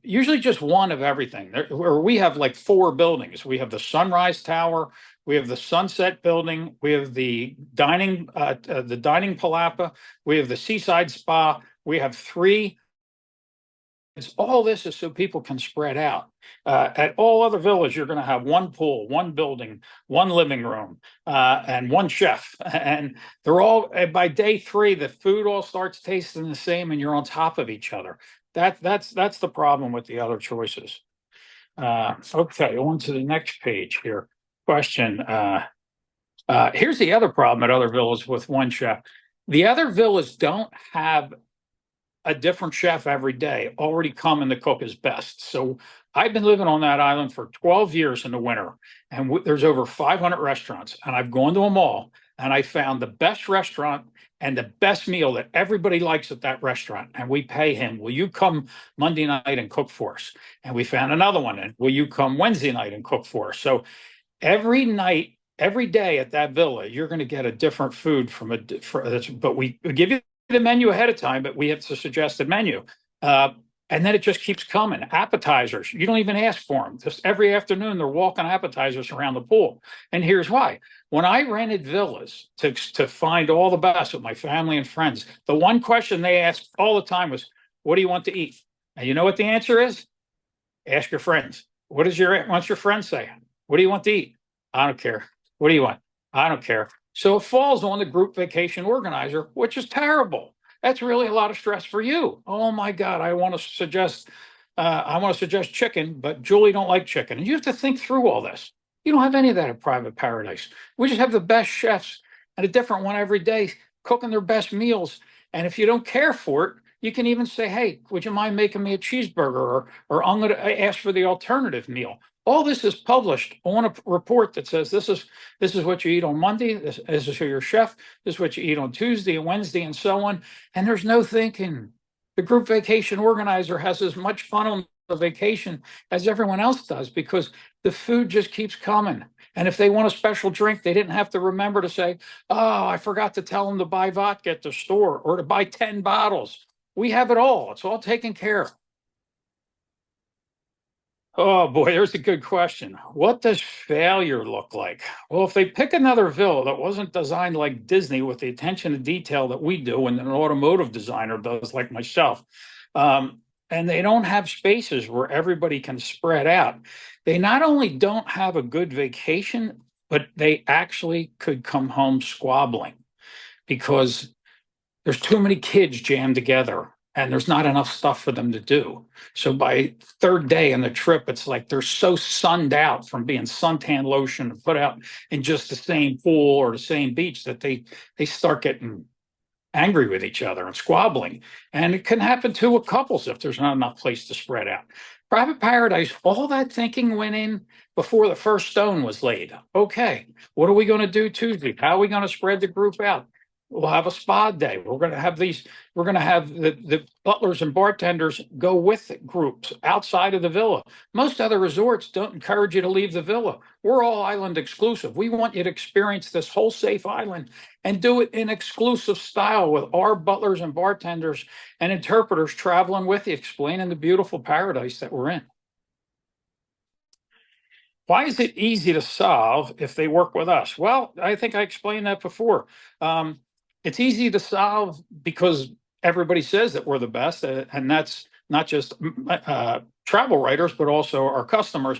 B: usually just one of everything. Where we have like 4 buildings. We have the Sunrise Tower, we have the Sunset Building, we have the dining Palapa, we have the Seaside Spa. We have 3. All this is so people can spread out. At all other villas, you're going to have 1 pool, 1 building, 1 living room, and 1 chef. And they're all, by day 3, the food all starts tasting the same, and you're on top of each other. That's the problem with the other choices. Okay, on to the next page here. Question. Here's the other problem at other villas with 1 chef. The other villas don't have a different chef every day already coming to cook his best. So I've been living on that island for 12 years in the winter, and there's over 500 restaurants, and I've gone to them all, and I found the best restaurant and the best meal that everybody likes at that restaurant. And we pay him, will you come Monday night and cook for us? And we found another one, and will you come Wednesday night and cook for us? So every night, every day at that villa, you're going to get a different food but we give you the menu ahead of time, but we have the suggested menu. And then it just keeps coming. Appetizers, you don't even ask for them. Just every afternoon, they're walking appetizers around the pool. And here's why. When I rented villas to find all the best with my family and friends, the one question they asked all the time was, what do you want to eat? And you know what the answer is? Ask your friends. What's your friend say? What do you want to eat? I don't care. What do you want? I don't care. So it falls on the group vacation organizer, which is terrible. That's really a lot of stress for you. Oh my God, I want to suggest chicken, but Julie don't like chicken. And you have to think through all this. You don't have any of that at Private Paradise. We just have the best chefs and a different one every day cooking their best meals. And if you don't care for it, you can even say, hey, would you mind making me a cheeseburger? Or I'm going to ask for the alternative meal. All this is published on a report that says this is what you eat on Monday. This is your chef. This is what you eat on Tuesday and Wednesday and so on. And there's no thinking. The group vacation organizer has as much fun on the vacation as everyone else does because the food just keeps coming. And if they want a special drink, they didn't have to remember to say, oh, I forgot to tell them to buy vodka at the store or to buy 10 bottles. We have it all. It's all taken care of. Oh boy, there's a good question. What does failure look like? Well, if they pick another villa that wasn't designed like Disney with the attention to detail that we do and an automotive designer does like myself, and they don't have spaces where everybody can spread out, they not only don't have a good vacation, but they actually could come home squabbling because there's too many kids jammed together and there's not enough stuff for them to do. So by third day in the trip, it's like they're so sunned out from being suntan lotion and put out in just the same pool or the same beach that they start getting angry with each other and squabbling. And it can happen to with couples if there's not enough place to spread out. Private Paradise, all that thinking went in before the first stone was laid. Okay, what are we going to do Tuesday? How are we going to spread the group out? We'll have a spa day. We're going to have the butlers and bartenders go with groups outside of the villa. Most other resorts don't encourage you to leave the villa. We're all island exclusive. We want you to experience this whole safe island and do it in exclusive style with our butlers and bartenders and interpreters traveling with you, explaining the beautiful paradise that we're in. Why is it easy to solve if they work with us? Well, I think I explained that before. It's easy to solve because everybody says that we're the best, and that's not just travel writers, but also our customers.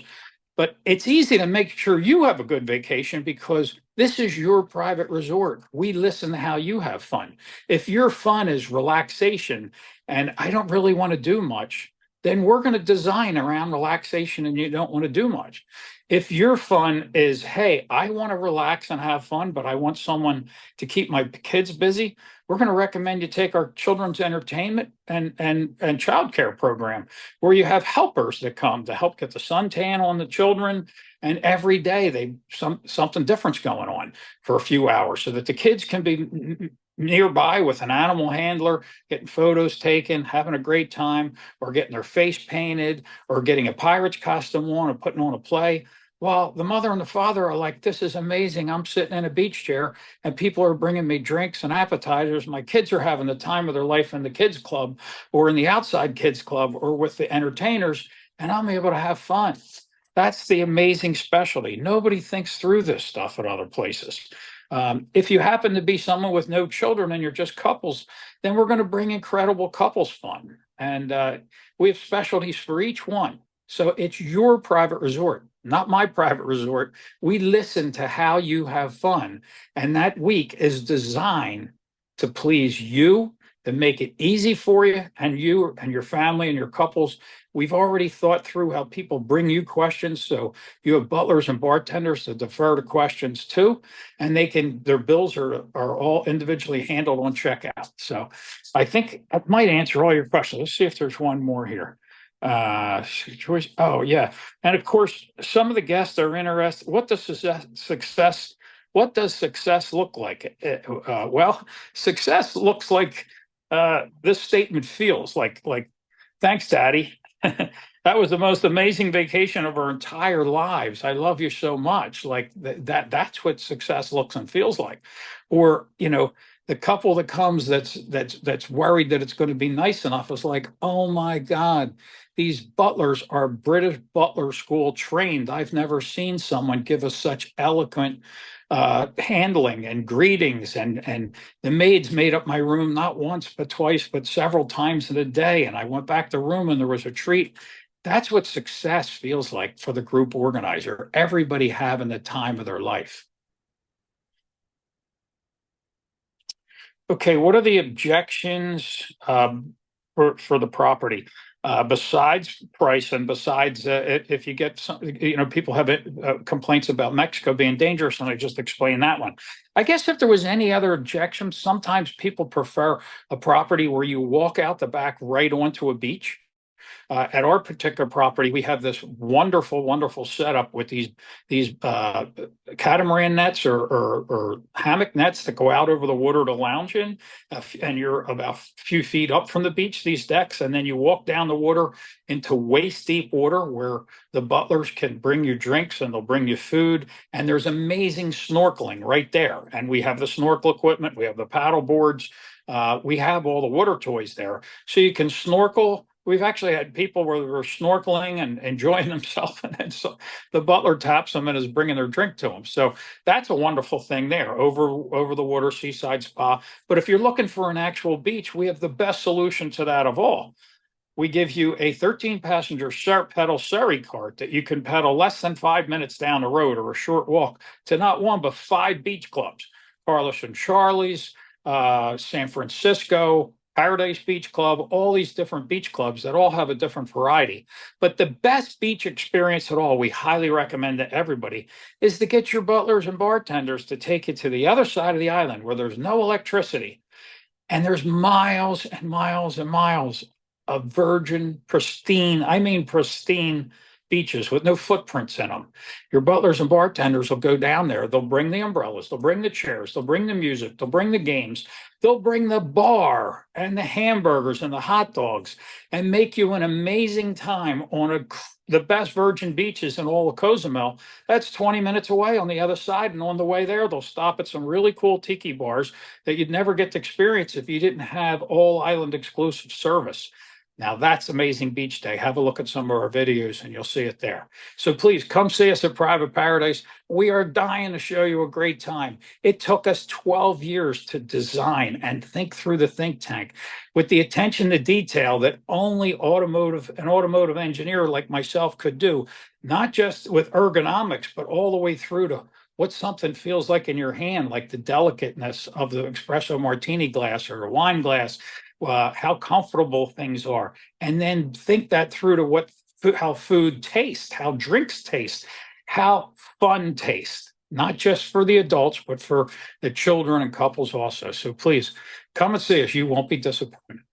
B: But it's easy to make sure you have a good vacation because this is your private resort. We listen to how you have fun. If your fun is relaxation and I don't really want to do much, then we're going to design around relaxation and you don't want to do much. If your fun is, hey, I want to relax and have fun, but I want someone to keep my kids busy, we're going to recommend you take our children's entertainment and childcare program where you have helpers that come to help get the suntan on the children. And every day something different's going on for a few hours so that the kids can be nearby with an animal handler, getting photos taken, having a great time, or getting their face painted, or getting a pirate's costume on, or putting on a play. Well, the mother and the father are like, this is amazing. I'm sitting in a beach chair and people are bringing me drinks and appetizers. My kids are having the time of their life in the kids club or in the outside kids club or with the entertainers, and I'm able to have fun. That's the amazing specialty. Nobody thinks through this stuff at other places. If you happen to be someone with no children and you're just couples, then we're going to bring incredible couples fun. And we have specialties for each one. So it's your private resort, not my private resort. We listen to how you have fun. And that week is designed to please you, to make it easy for you and your family and your couples. We've already thought through how people bring you questions. So you have butlers and bartenders to defer to questions too. And their bills are all individually handled on checkout. So I think I might answer all your questions. Let's see if there's one more here. Oh yeah. And of course, some of the guests are interested. What does success look like? Well, success looks like this statement feels like thanks, Daddy. That was the most amazing vacation of our entire lives. I love you so much. Like that's what success looks and feels like. Or, the couple that comes that's worried that it's going to be nice enough is like, oh my God, these butlers are British butler school trained. I've never seen someone give us such eloquent handling and greetings, and the maids made up my room not once but twice but several times in a day, and I went back to the room and there was a treat. That's what success feels like for the group organizer, everybody having the time of their life. Okay, what are the objections for the property? Besides price and besides if you get some, people have complaints about Mexico being dangerous, and I just explained that one. I guess if there was any other objections, sometimes people prefer a property where you walk out the back right onto a beach. At our particular property, we have this wonderful, wonderful setup with these catamaran nets or hammock nets that go out over the water to lounge in, and you're about a few feet up from the beach. These decks, and then you walk down the water into waist deep water where the butlers can bring you drinks and they'll bring you food. And there's amazing snorkeling right there. And we have the snorkel equipment, we have the paddle boards, we have all the water toys there, so you can snorkel. We've actually had people where they were snorkeling and enjoying themselves, and then so the butler taps them and is bringing their drink to them. So that's a wonderful thing there, over the water seaside spa. But if you're looking for an actual beach, we have the best solution to that of all. We give you a 13-passenger pedal Surrey cart that you can pedal less than 5 minutes down the road or a short walk to not one but 5 beach clubs: Carlos and Charlie's, San Francisco, Paradise Beach Club, all these different beach clubs that all have a different variety. But the best beach experience at all, we highly recommend to everybody, is to get your butlers and bartenders to take you to the other side of the island where there's no electricity. And there's miles and miles and miles of virgin, pristine, I mean pristine beaches with no footprints in them. Your butlers and bartenders will go down there. They'll bring the umbrellas, they'll bring the chairs, they'll bring the music, they'll bring the games, they'll bring the bar and the hamburgers and the hot dogs, and make you an amazing time on the best virgin beaches in all of Cozumel. That's 20 minutes away on the other side. And on the way there, they'll stop at some really cool tiki bars that you'd never get to experience if you didn't have all island exclusive service. Now that's amazing beach day. Have a look at some of our videos and you'll see it there. So please come see us at Private Paradise. We are dying to show you a great time. It took us 12 years to design and think through the think tank with the attention to detail that only an automotive engineer like myself could do, not just with ergonomics, but all the way through to what something feels like in your hand, like the delicateness of the espresso martini glass or a wine glass, how comfortable things are, and then think that through to how food tastes, how drinks taste, how fun tastes, not just for the adults, but for the children and couples also. So please come and see us. You won't be disappointed.